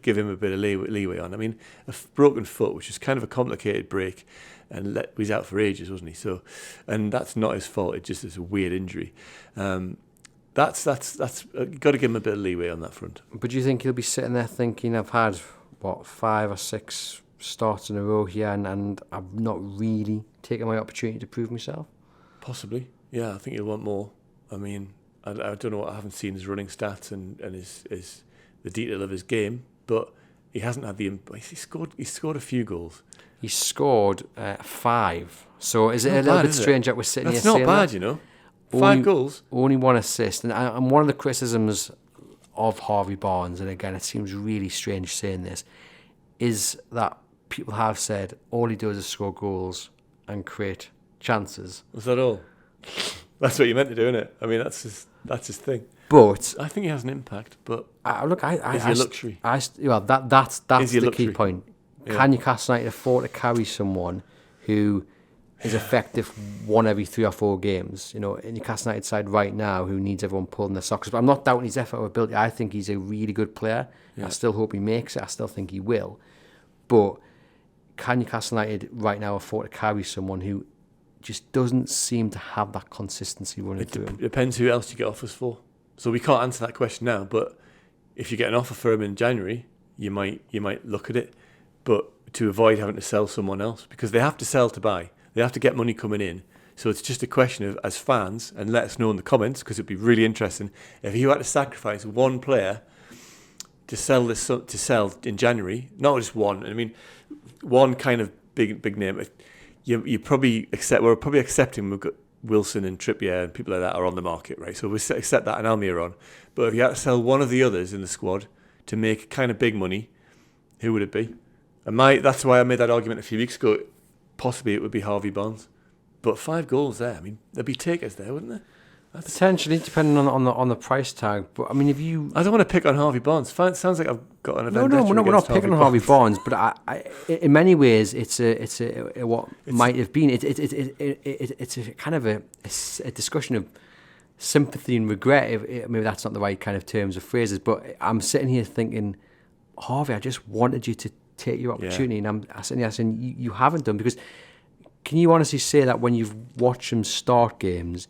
Speaker 2: give him a bit of leeway on. I mean, a broken foot, which is kind of a complicated break. And he's out for ages, wasn't he? So, and that's not his fault. It just is a weird injury. That's got to give him a bit of leeway on that front.
Speaker 1: But do you think he'll be sitting there thinking, I've had 5 or 6 starts in a row here, and I've not really taken my opportunity to prove myself?
Speaker 2: Possibly, yeah. I think he'll want more. I mean, I don't know. I haven't seen his running stats and his the detail of his game, but he hasn't had the. He scored a few goals.
Speaker 1: He scored 5. So is it a little bit strange that we're sitting here saying that?
Speaker 2: That's not bad, 5 goals.
Speaker 1: Only 1 assist. And one of the criticisms of Harvey Barnes, and again, it seems really strange saying this, is that people have said all he does is score goals and create chances.
Speaker 2: Was that all? That's what you meant to do, isn't it? I mean, that's his thing.
Speaker 1: But
Speaker 2: I think he has an impact. But
Speaker 1: is he a luxury? That's the key point. Yeah. Can Newcastle United afford to carry someone who is effective 1 every 3 or 4 games? In Newcastle United side right now, who needs everyone pulling their socks. But I'm not doubting his effort or ability. I think he's a really good player. Yeah. I still hope he makes it. I still think he will. But can Newcastle United right now afford to carry someone who just doesn't seem to have that consistency running through him?
Speaker 2: It depends who else you get offers for. So we can't answer that question now. But if you get an offer for him in January, you might look at it. But to avoid having to sell someone else, because they have to sell to buy. They have to get money coming in. So it's just a question of, as fans, and let us know in the comments, because it'd be really interesting, if you had to sacrifice 1 player to sell in January, not just 1. I mean, 1 kind of big name. You probably we're probably accepting we've got Wilson and Trippier and people like that are on the market, right? So we accept that and Almir on. But if you had to sell one of the others in the squad to make kind of big money, who would it be? And that's why I made that argument a few weeks ago. Possibly it would be Harvey Barnes. But 5 goals there, I mean, there'd be takers there, wouldn't there?
Speaker 1: Potentially, depending on the price tag. But I mean, I
Speaker 2: don't want to pick on Harvey Barnes. It sounds like I've got an event.
Speaker 1: No, we're not picking on Harvey Barnes. But I, in many ways, it's might have been. It's a kind of a discussion of sympathy and regret. Maybe that's not the right kind of terms or phrases. But I'm sitting here thinking, Harvey, I just wanted you to take your opportunity, and I'm sitting here saying you haven't done, because can you honestly say that when you've watched him start games,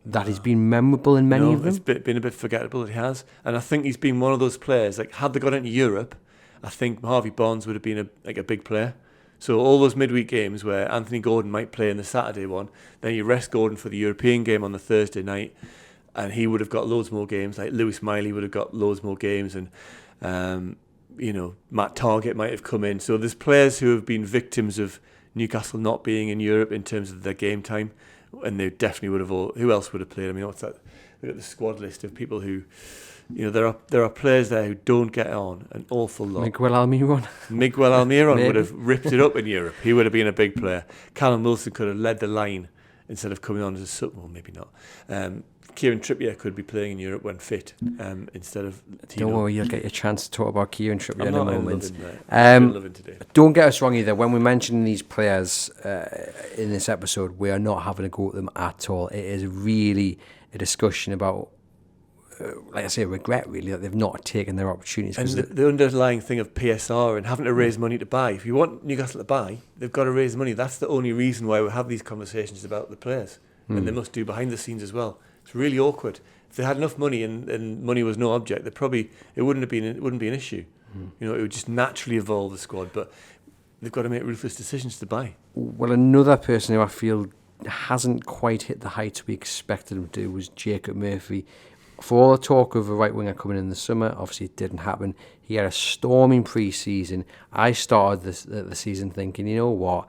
Speaker 1: that he's been memorable in many of them?
Speaker 2: It's been a bit forgettable, it has. And I think he's been one of those players, like, had they got into Europe, I think Harvey Barnes would have been a big player. So all those midweek games where Anthony Gordon might play in the Saturday one, then you rest Gordon for the European game on the Thursday night, and he would have got loads more games. Like Lewis Miley would have got loads more games, and Matt Targett might have come in. So there's players who have been victims of Newcastle not being in Europe in terms of their game time, and they definitely would have all. Who else would have played? I mean, what's that? Look at the squad list of people who, there are players there who don't get on an awful lot.
Speaker 1: Miguel Almiron
Speaker 2: would have ripped it up in Europe. He would have been a big player. Callum Wilson could have led the line instead of coming on as a sub. Well, maybe not. Kieran Trippier could be playing in Europe when fit, instead of Tino.
Speaker 1: Don't worry, you'll get your chance to talk about Kieran Trippier in a moment.
Speaker 2: Loving today.
Speaker 1: Don't get us wrong either. When we mention these players in this episode, we are not having a go at them at all. It is really a discussion about, like I say, regret, really, that they've not taken their opportunities.
Speaker 2: And the underlying thing of PSR and having to raise money to buy. If you want Newcastle to buy, they've got to raise money. That's the only reason why we have these conversations about the players. And they must do behind the scenes as well. It's really awkward. If they had enough money and money was no object, it wouldn't be an issue. It would just naturally evolve the squad. But they've got to make ruthless decisions to buy.
Speaker 1: Well, another person who I feel hasn't quite hit the heights we expected him to was Jacob Murphy. For all the talk of a right winger coming in the summer, obviously it didn't happen. He had a storming pre-season. I started the season thinking, you know what?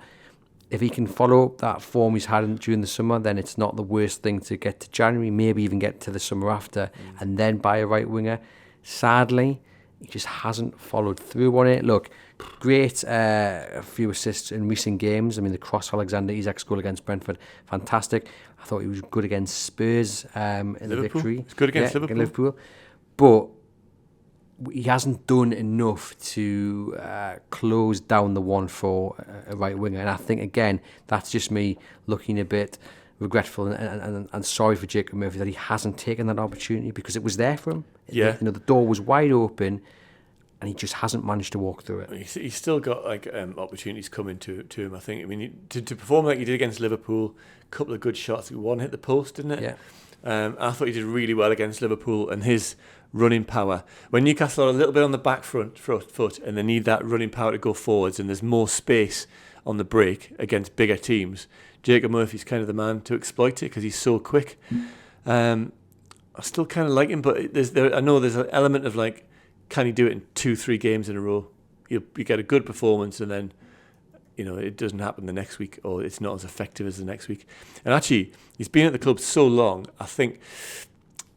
Speaker 1: If he can follow up that form he's had during the summer, then it's not the worst thing to get to January, maybe even get to the summer after, and then buy a right winger. Sadly, he just hasn't followed through on it. Look, great a few assists in recent games. I mean, the cross Alexander Isak's goal against Brentford, fantastic. I thought he was good against Spurs in the victory.
Speaker 2: He's good against Liverpool.
Speaker 1: But he hasn't done enough to close down the one for a right winger. And I think, again, that's just me looking a bit regretful and sorry for Jacob Murphy that he hasn't taken that opportunity, because it was there for him.
Speaker 2: Yeah.
Speaker 1: The door was wide open, and he just hasn't managed to walk through it.
Speaker 2: He's still got opportunities coming to him, I think. I mean, to perform like he did against Liverpool, a couple of good shots. One hit the post, didn't it?
Speaker 1: Yeah.
Speaker 2: I thought he did really well against Liverpool, and his running power. When Newcastle are a little bit on the back foot and they need that running power to go forwards, and there's more space on the break against bigger teams, Jacob Murphy's kind of the man to exploit it because he's so quick. I still kind of like him, but I know there's an element of like, can he do it in 2-3 games in a row? You get a good performance and then it doesn't happen the next week, or it's not as effective as the next week. And actually, he's been at the club so long, I think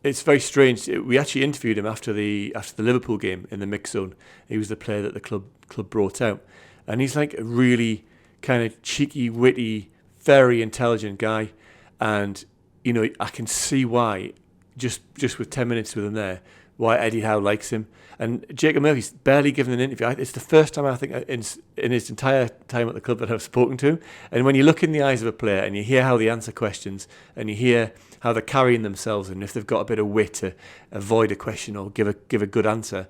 Speaker 2: it's very strange. We actually interviewed him after the Liverpool game in the mix zone. He was the player that the club brought out, and he's like a really kind of cheeky, witty, very intelligent guy. And I can see why, just with 10 minutes with him there, why Eddie Howe likes him. And Jacob Murphy's barely given an interview. It's the first time I think in his entire time at the club that I've spoken to him. And when you look in the eyes of a player and you hear how they answer questions and you hear how they're carrying themselves and if they've got a bit of wit to avoid a question or give a good answer,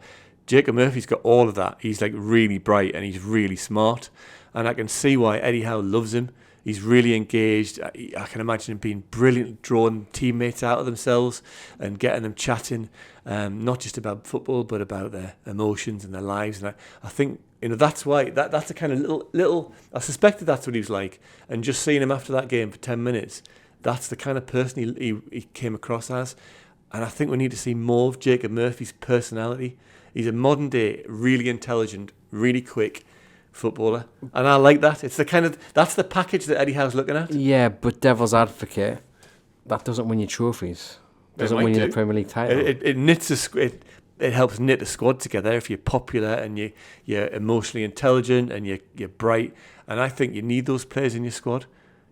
Speaker 2: Jacob Murphy's got all of that. He's like really bright and he's really smart. And I can see why Eddie Howe loves him. He's really engaged. I can imagine him being brilliant, drawing teammates out of themselves and getting them chatting, not just about football, but about their emotions and their lives. And I think that's why that's a kind of little. I suspected that's what he was like. And just seeing him after that game for 10 minutes, that's the kind of person he came across as. And I think we need to see more of Jacob Murphy's personality. He's a modern day, really intelligent, really quick footballer, and I like that. It's that's the package that Eddie Howe's looking at.
Speaker 1: Yeah, but devil's advocate, that doesn't win you trophies. Doesn't win you the Premier League title.
Speaker 2: It helps knit a squad together if you're popular and you're emotionally intelligent and you're bright. And I think you need those players in your squad.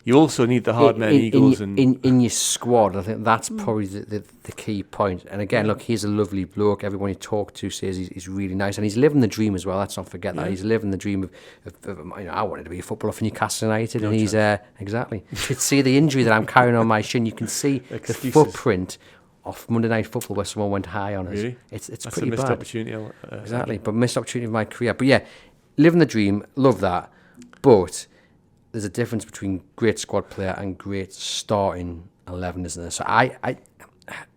Speaker 2: You also need the hard men, Eagles,
Speaker 1: in your squad. I think that's probably the key point. And again, look, he's a lovely bloke. Everyone you talk to says he's really nice, and he's living the dream as well. Let's not forget that he's living the dream of I wanted to be a footballer for Newcastle United, and he's exactly. You could see the injury that I'm carrying on my shin. You can see the footprint of Monday Night Football where someone went high on us.
Speaker 2: Really?
Speaker 1: It's
Speaker 2: that's
Speaker 1: pretty
Speaker 2: a missed
Speaker 1: bad.
Speaker 2: Opportunity.
Speaker 1: Exactly, but missed opportunity of my career. But yeah, living the dream, love that. But there's a difference between great squad player and great starting 11, isn't there? So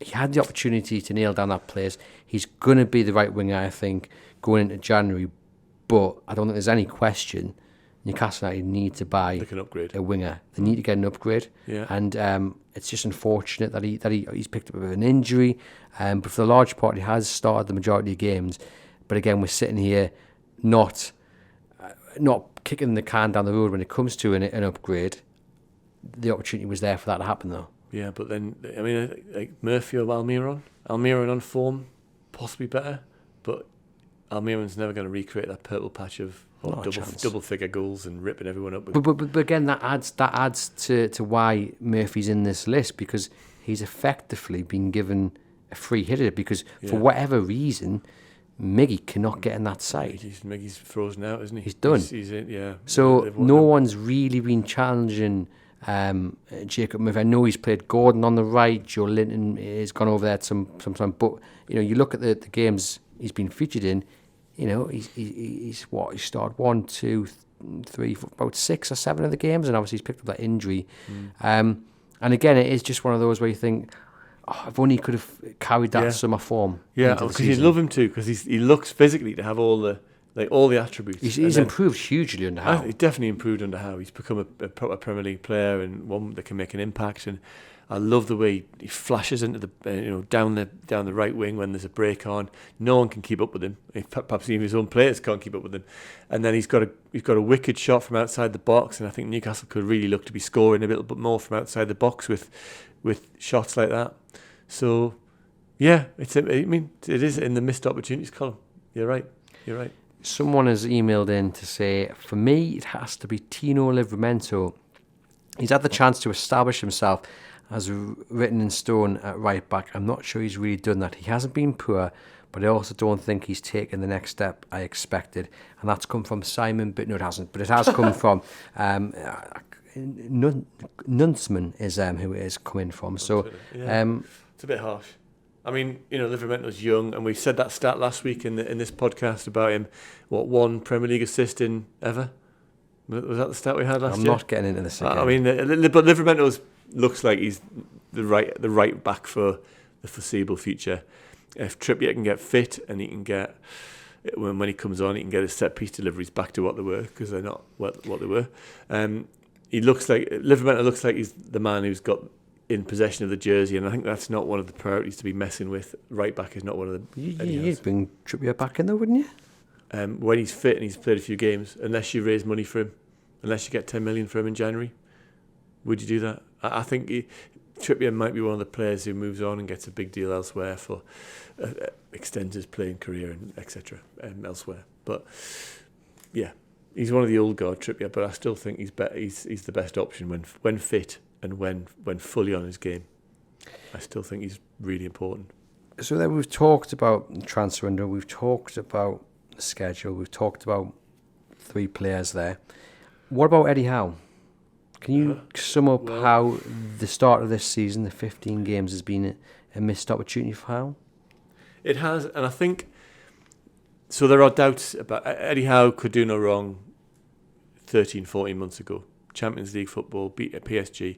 Speaker 1: he had the opportunity to nail down that place. He's going to be the right winger, I think, going into January. But I don't think there's any question Newcastle United need to buy a winger. They need to get an upgrade.
Speaker 2: Yeah.
Speaker 1: And it's just unfortunate that he's picked up with an injury. But for the large part, he has started the majority of games. But again, we're sitting here not kicking the can down the road when it comes to an upgrade. The opportunity was there for that to happen, though.
Speaker 2: Yeah, but then, I mean, like Murphy or Almiron on form, possibly better, but Almiron's never going to recreate that purple patch of double figure goals and ripping everyone up.
Speaker 1: But again, that adds to why Murphy's in this list, because he's effectively been given a free hitter, because for whatever reason, Miggy cannot get in that side.
Speaker 2: Miggy's frozen out, isn't he?
Speaker 1: He's done.
Speaker 2: He's in, yeah.
Speaker 1: So no one's really been challenging Jacob Murphy. I know he's played Gordon on the right. Joe Linton has gone over there sometime. But you look at the games he's been featured in. He's started 1, 2, 3, about 6 or 7 of the games, and obviously he's picked up that injury. And again, it is just one of those where you think, if only he could have carried that summer form.
Speaker 2: Yeah, because you'd love him to, because he looks physically to have all the attributes.
Speaker 1: He's improved hugely under Howe.
Speaker 2: He definitely improved under Howe. He's become a proper Premier League player and one that can make an impact. And I love the way he flashes into the down the right wing when there's a break on. No one can keep up with him. Perhaps even his own players can't keep up with him. And then he's got a wicked shot from outside the box. And I think Newcastle could really look to be scoring a little bit more from outside the box with shots like that. So yeah, it is in the missed opportunities column. You're right.
Speaker 1: Someone has emailed in to say, for me, it has to be Tino Livramento. He's had the chance to establish himself as written in stone at right back. I'm not sure he's really done that. He hasn't been poor, but I also don't think he's taken the next step I expected. And that's come from Simon, but no, it hasn't. But it has come from Nunsman is who it is coming from. So
Speaker 2: it's a bit harsh. I mean, Livermento's young, and we said that stat last week in this podcast about him. What, 1 Premier League assist in ever? Was that the stat we had last year?
Speaker 1: I'm not getting into this again.
Speaker 2: I mean, but Livermento looks like he's the right back for the foreseeable future. If Trippier can get fit and he can get, when he comes on, he can get his set piece deliveries back to what they were, because they're not what they were. Livermento looks like he's the man who's got in possession of the jersey, and I think that's not one of the priorities to be messing with. Right back is not one of the.
Speaker 1: You'd bring Trippier back in though, wouldn't you?
Speaker 2: When he's fit and he's played a few games, unless you raise money for him, unless you get 10 million for him in January, would you do that? I think Trippier might be one of the players who moves on and gets a big deal elsewhere for extends his playing career and etc. Elsewhere. But yeah, he's one of the old guard, Trippier, but I still think he's the best option when fit. And when fully on his game, I still think he's really important.
Speaker 1: So then we've talked about the transfer window, we've talked about the schedule, we've talked about 3 players there. What about Eddie Howe? Can you sum up how the start of this season, the 15 games, has been a missed opportunity for Howe?
Speaker 2: It has, and I think, so there are doubts about Eddie Howe could do no wrong 13, 14 months ago. Champions League football, beat PSG.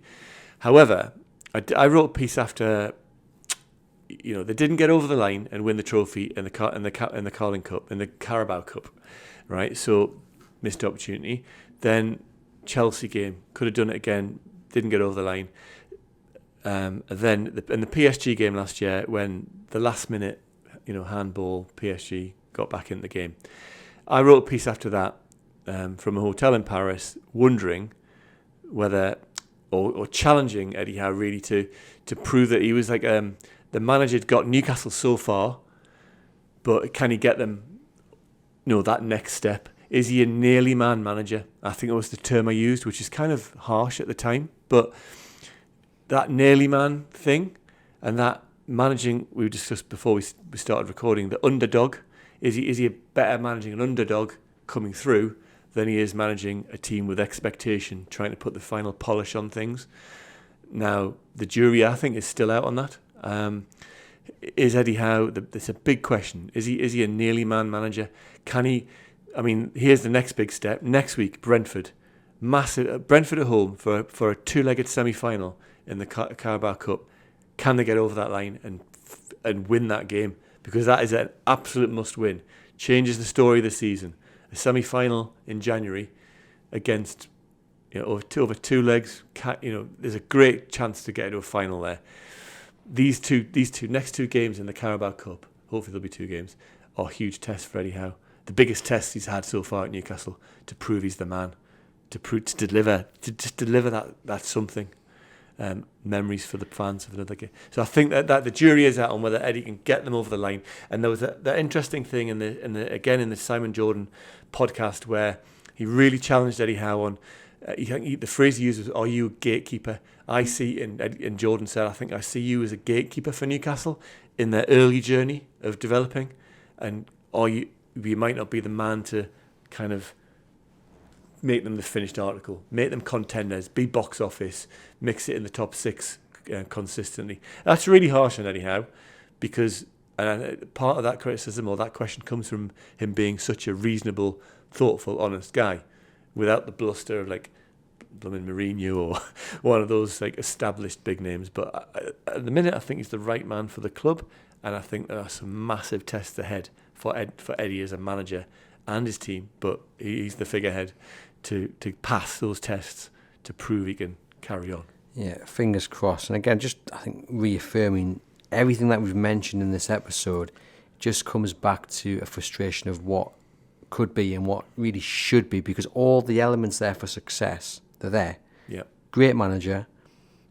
Speaker 2: However, I wrote a piece after, they didn't get over the line and win the trophy in the Carling Cup, in the Carabao Cup, right? So missed opportunity. Then Chelsea game, could have done it again, didn't get over the line. Then in the PSG game last year, when the last minute, handball, PSG got back in the game. I wrote a piece after that from a hotel in Paris, wondering whether, or challenging Eddie Howe really to prove that he was like the manager had got Newcastle so far, but can he get them, that next step? Is he a nearly man manager? I think it was the term I used, which is kind of harsh at the time, but that nearly man thing and that managing, we discussed before we started recording, the underdog, is he a better managing an underdog coming through than he is managing a team with expectation, trying to put the final polish on things? Now, the jury, I think, is still out on that. Is Eddie Howe, it's a big question. Is he a nearly man manager? Can he, here's the next big step. Next week, Brentford. massive. Brentford at home for a two-legged semi-final in the Carabao Cup. Can they get over that line and win that game? Because that is an absolute must-win. Changes the story of the season. A semi-final in January against, over two legs. There's a great chance to get into a final there. These next two games in the Carabao Cup, hopefully there'll be 2 games, are huge tests for Eddie Howe. The biggest test he's had so far at Newcastle, to prove he's the man, to deliver that something. Memories for the fans of another game. So I think that the jury is out on whether Eddie can get them over the line. And there was that interesting thing in the Simon Jordan podcast where he really challenged Eddie Howe on. The phrase he used was, "Are you a gatekeeper?" I see, and Jordan said, "I think I see you as a gatekeeper for Newcastle in their early journey of developing, and you might not be the man to kind of make them the finished article, make them contenders, be box office, mix it in the top 6 consistently." That's really harsh on Eddie Howe, because part of that criticism or that question comes from him being such a reasonable, thoughtful, honest guy, without the bluster of like blooming Mourinho or one of those like established big names. But at the minute, I think he's the right man for the club, and I think there are some massive tests ahead for Eddie as a manager and his team. But he's the figurehead to pass those tests to prove he can carry on.
Speaker 1: Yeah, fingers crossed. And again, just I think reaffirming everything that we've mentioned in this episode, just comes back to a frustration of what could be and what really should be, because all the elements there for success, they're there.
Speaker 2: Yeah.
Speaker 1: Great manager,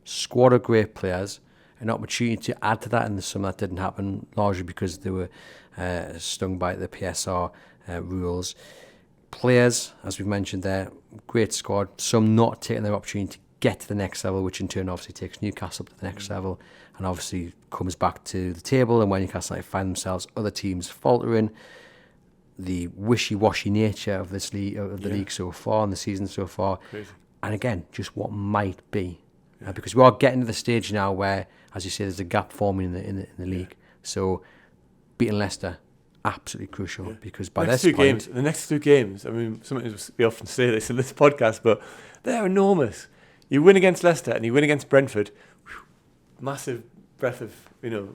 Speaker 1: squad of great players, an opportunity to add to that, and some that didn't happen largely because they were stung by the PSR rules. Players, as we've mentioned there, great squad, some not taking their opportunity to get to the next level, which in turn obviously takes Newcastle up to the next level, and obviously comes back to the table, and when Newcastle United find themselves other teams faltering, the wishy-washy nature of this league, of the league so far, and the season so far.
Speaker 2: Crazy.
Speaker 1: And again, just what might be. Because we are getting to the stage now where, as you say, there's a gap forming in the league. So beating Leicester, absolutely crucial, because by this point...
Speaker 2: The next 2 games, I mean, we often say this in this podcast, but they're enormous. You win against Leicester and you win against Brentford, massive breath of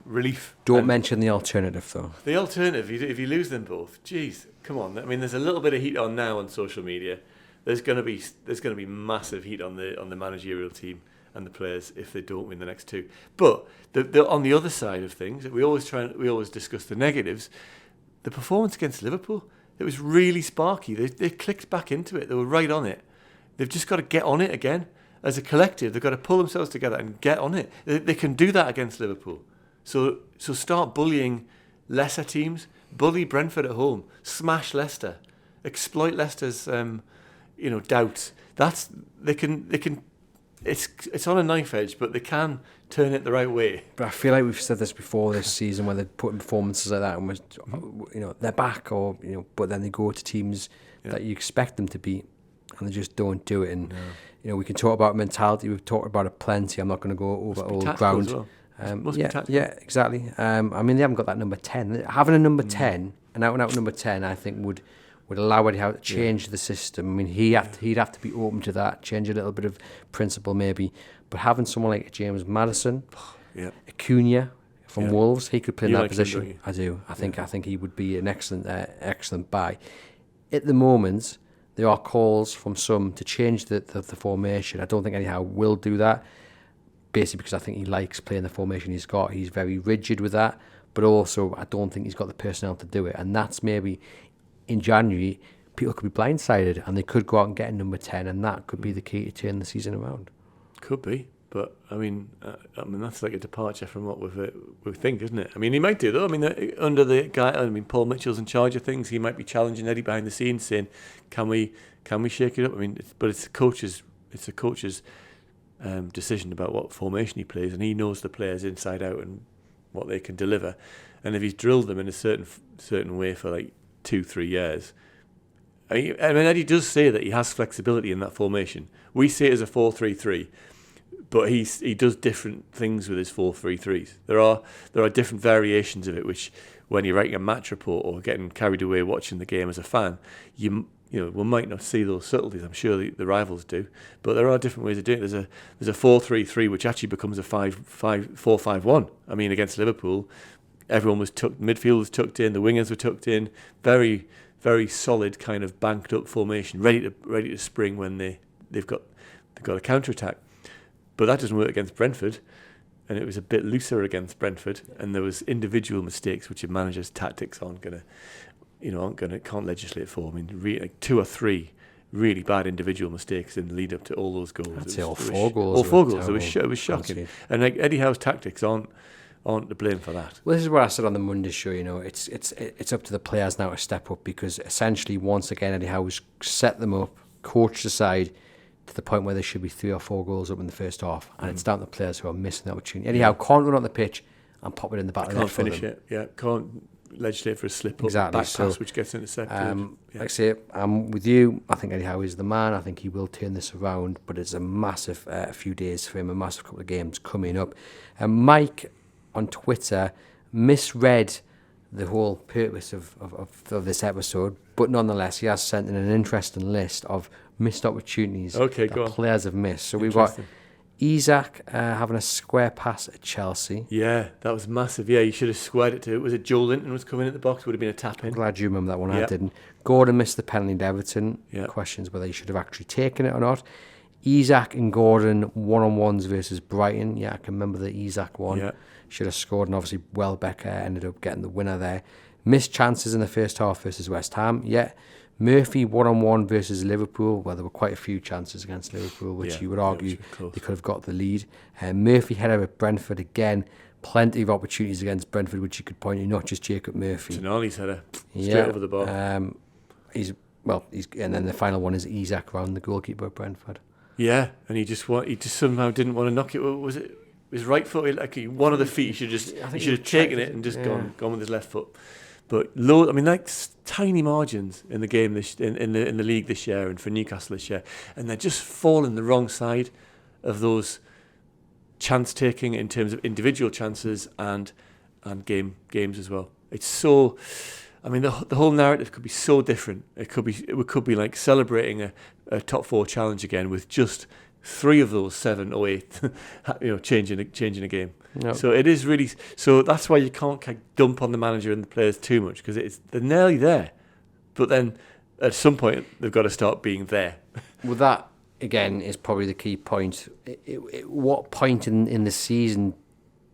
Speaker 2: relief.
Speaker 1: Don't mention the alternative, though.
Speaker 2: The alternative, if you lose them both, geez, come on. I mean, there's a little bit of heat on now on social media. There's going to be massive heat on the managerial team and the players if they don't win the next 2. But on the other side of things, we always discuss the negatives. The performance against Liverpool, it was really sparky. They clicked back into it. They were right on it. They've just got to get on it again. As a collective, they've got to pull themselves together and get on it. They can do that against Liverpool. So start bullying lesser teams. Bully Brentford at home. Smash Leicester. Exploit Leicester's doubts. They can. It's on a knife edge, but they can turn it the right way.
Speaker 1: But I feel like we've said this before this season, where they're putting performances like that, and they're back, or but then they go to teams that you expect them to beat, and they just don't do it. And we can talk about mentality. We've talked about it plenty. I'm not going to go over old ground.
Speaker 2: Yeah,
Speaker 1: exactly. I mean, they haven't got that number 10. Having a number 10, an out-and-out number 10, I think would allow Eddie Howe to change the system. I mean, he'd have to be open to that, change a little bit of principle maybe. But having someone like James Maddison, Acuna from Wolves, he could play in that position.
Speaker 2: Him,
Speaker 1: I do. I think he would be an excellent buy. At the moment, there are calls from some to change the formation. I don't think Eddie Howe will do that, basically because I think he likes playing the formation he's got. He's very rigid with that, but also I don't think he's got the personnel to do it. And that's maybe in January, people could be blindsided and they could go out and get a number 10, and that could be the key to turn the season around.
Speaker 2: Could be, but I mean that's like a departure from what we think, isn't it? I mean, he might do though. I mean, under the guy, Paul Mitchell's in charge of things. He might be challenging Eddie behind the scenes, saying, "Can we shake it up?" I mean, it's a coach's decision about what formation he plays, and he knows the players inside out and what they can deliver. And if he's drilled them in a certain way for like 2-3 years. I mean, Eddie does say that he has flexibility in that formation. We see it as a 4-3-3, but he does different things with his 4-3-3s. There are different variations of it, which when you're writing a match report or getting carried away watching the game as a fan, you we might not see those subtleties. I'm sure the rivals do, but there are different ways of doing it. There's a 4-3-3, which actually becomes a 4-5-1. I mean, against Liverpool, everyone was midfield was tucked in, the wingers were tucked in, very, very solid kind of banked up formation, ready to spring when they've got a counter attack. But that doesn't work against Brentford, and it was a bit looser against Brentford, and there was individual mistakes which a manager's tactics can't legislate for. I mean, like 2 or 3 really bad individual mistakes in the lead up to all those goals.
Speaker 1: I'd say all 4 goals.
Speaker 2: All 4 goals. It was shocking. And like Eddie Howe's tactics aren't to blame for that.
Speaker 1: Well, this is what I said on the Monday show. It's up to the players now to step up, because essentially once again Eddie Howe's set them up, coached the side to the point where there should be 3 or 4 goals up in the first half, and it's down to the players who are missing the opportunity. Eddie Howe can't run on the pitch and pop it in the back of the net.
Speaker 2: Can't finish it. Yeah, can't legislate for a slip up back pass which gets intercepted.
Speaker 1: Like I say, I'm with you. I think Eddie Howe is the man. I think he will turn this around, but it's a massive few days for him, a massive couple of games coming up. Mike on Twitter misread the whole purpose of this episode, but nonetheless he has sent in an interesting list of missed opportunities that players have missed. So we've got Isak having a square pass at Chelsea.
Speaker 2: Yeah, that was massive. Yeah, you should have squared it to it. Was it Joe Linton was coming in the box? Would have been a tap in.
Speaker 1: I'm glad you remember that one. I didn't. Gordon missed the penalty at Everton. Questions whether he should have actually taken it or not. Isak and Gordon one-on-ones versus Brighton. Yeah, I can remember the Isak one.
Speaker 2: Yeah.
Speaker 1: Should have scored, and obviously Welbeck ended up getting the winner there. Missed chances in the first half versus West Ham. Yeah. Murphy one-on-one versus Liverpool. Well, there were quite a few chances against Liverpool, which you would argue they could have got the lead. Murphy header at Brentford again. Plenty of opportunities against Brentford, which you could point to, not just Jacob Murphy.
Speaker 2: Tonali's header straight over the bar.
Speaker 1: And then the final one is Isak around the goalkeeper at Brentford.
Speaker 2: Yeah, and he just somehow didn't want to knock it. Was it his right foot? Like one of the feet, he should have taken it and just gone with his left foot. But tiny margins in the game in the league this year and for Newcastle this year, and they're just falling the wrong side of those chance taking in terms of individual chances and games as well. It's so, I mean, the whole narrative could be so different. It could be like celebrating a top 4 challenge again with just 3 of those 7 or 8, changing a game. Yep. So it is really, so that's why you can't dump on the manager and the players too much, because they're nearly there, but then at some point they've got to start being there.
Speaker 1: Well, that again is probably the key point. What point in the season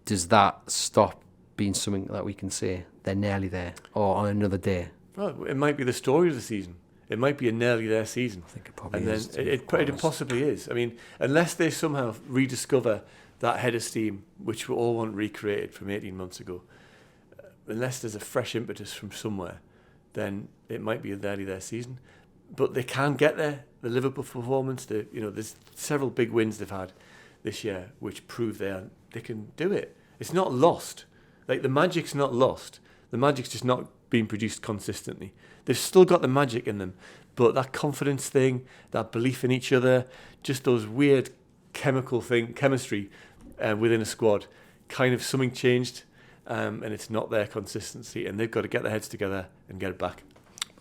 Speaker 1: does that stop being something that we can say they're nearly there, or on another day?
Speaker 2: Well, it might be the story of the season. It might be a nearly there season.
Speaker 1: I think it probably
Speaker 2: is. And then it possibly is. I mean, unless they somehow rediscover that head of steam, which we all want recreated from 18 months ago, unless there's a fresh impetus from somewhere, then it might be a nearly there season. But they can get there. The Liverpool performance, there's several big wins they've had this year which prove they can do it. It's not lost. Like, the magic's not lost. The magic's just not being produced consistently. They've still got the magic in them, but that confidence thing, that belief in each other, just those weird chemistry within a squad, kind of something changed, and it's not their consistency, and they've got to get their heads together and get it back.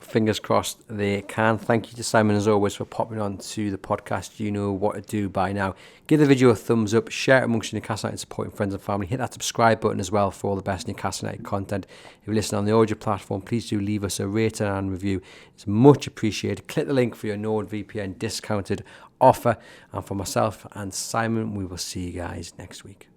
Speaker 1: Fingers crossed they can. Thank you to Simon as always for popping on to the podcast. You know what to do by now. Give the video a thumbs up, share it amongst your Newcastle United supporting friends and family. Hit that subscribe button as well for all the best Newcastle United content. If you listen on the audio platform, please do leave us a rating and review. It's much appreciated. Click the link for your NordVPN discounted offer. And for myself and Simon, we will see you guys next week.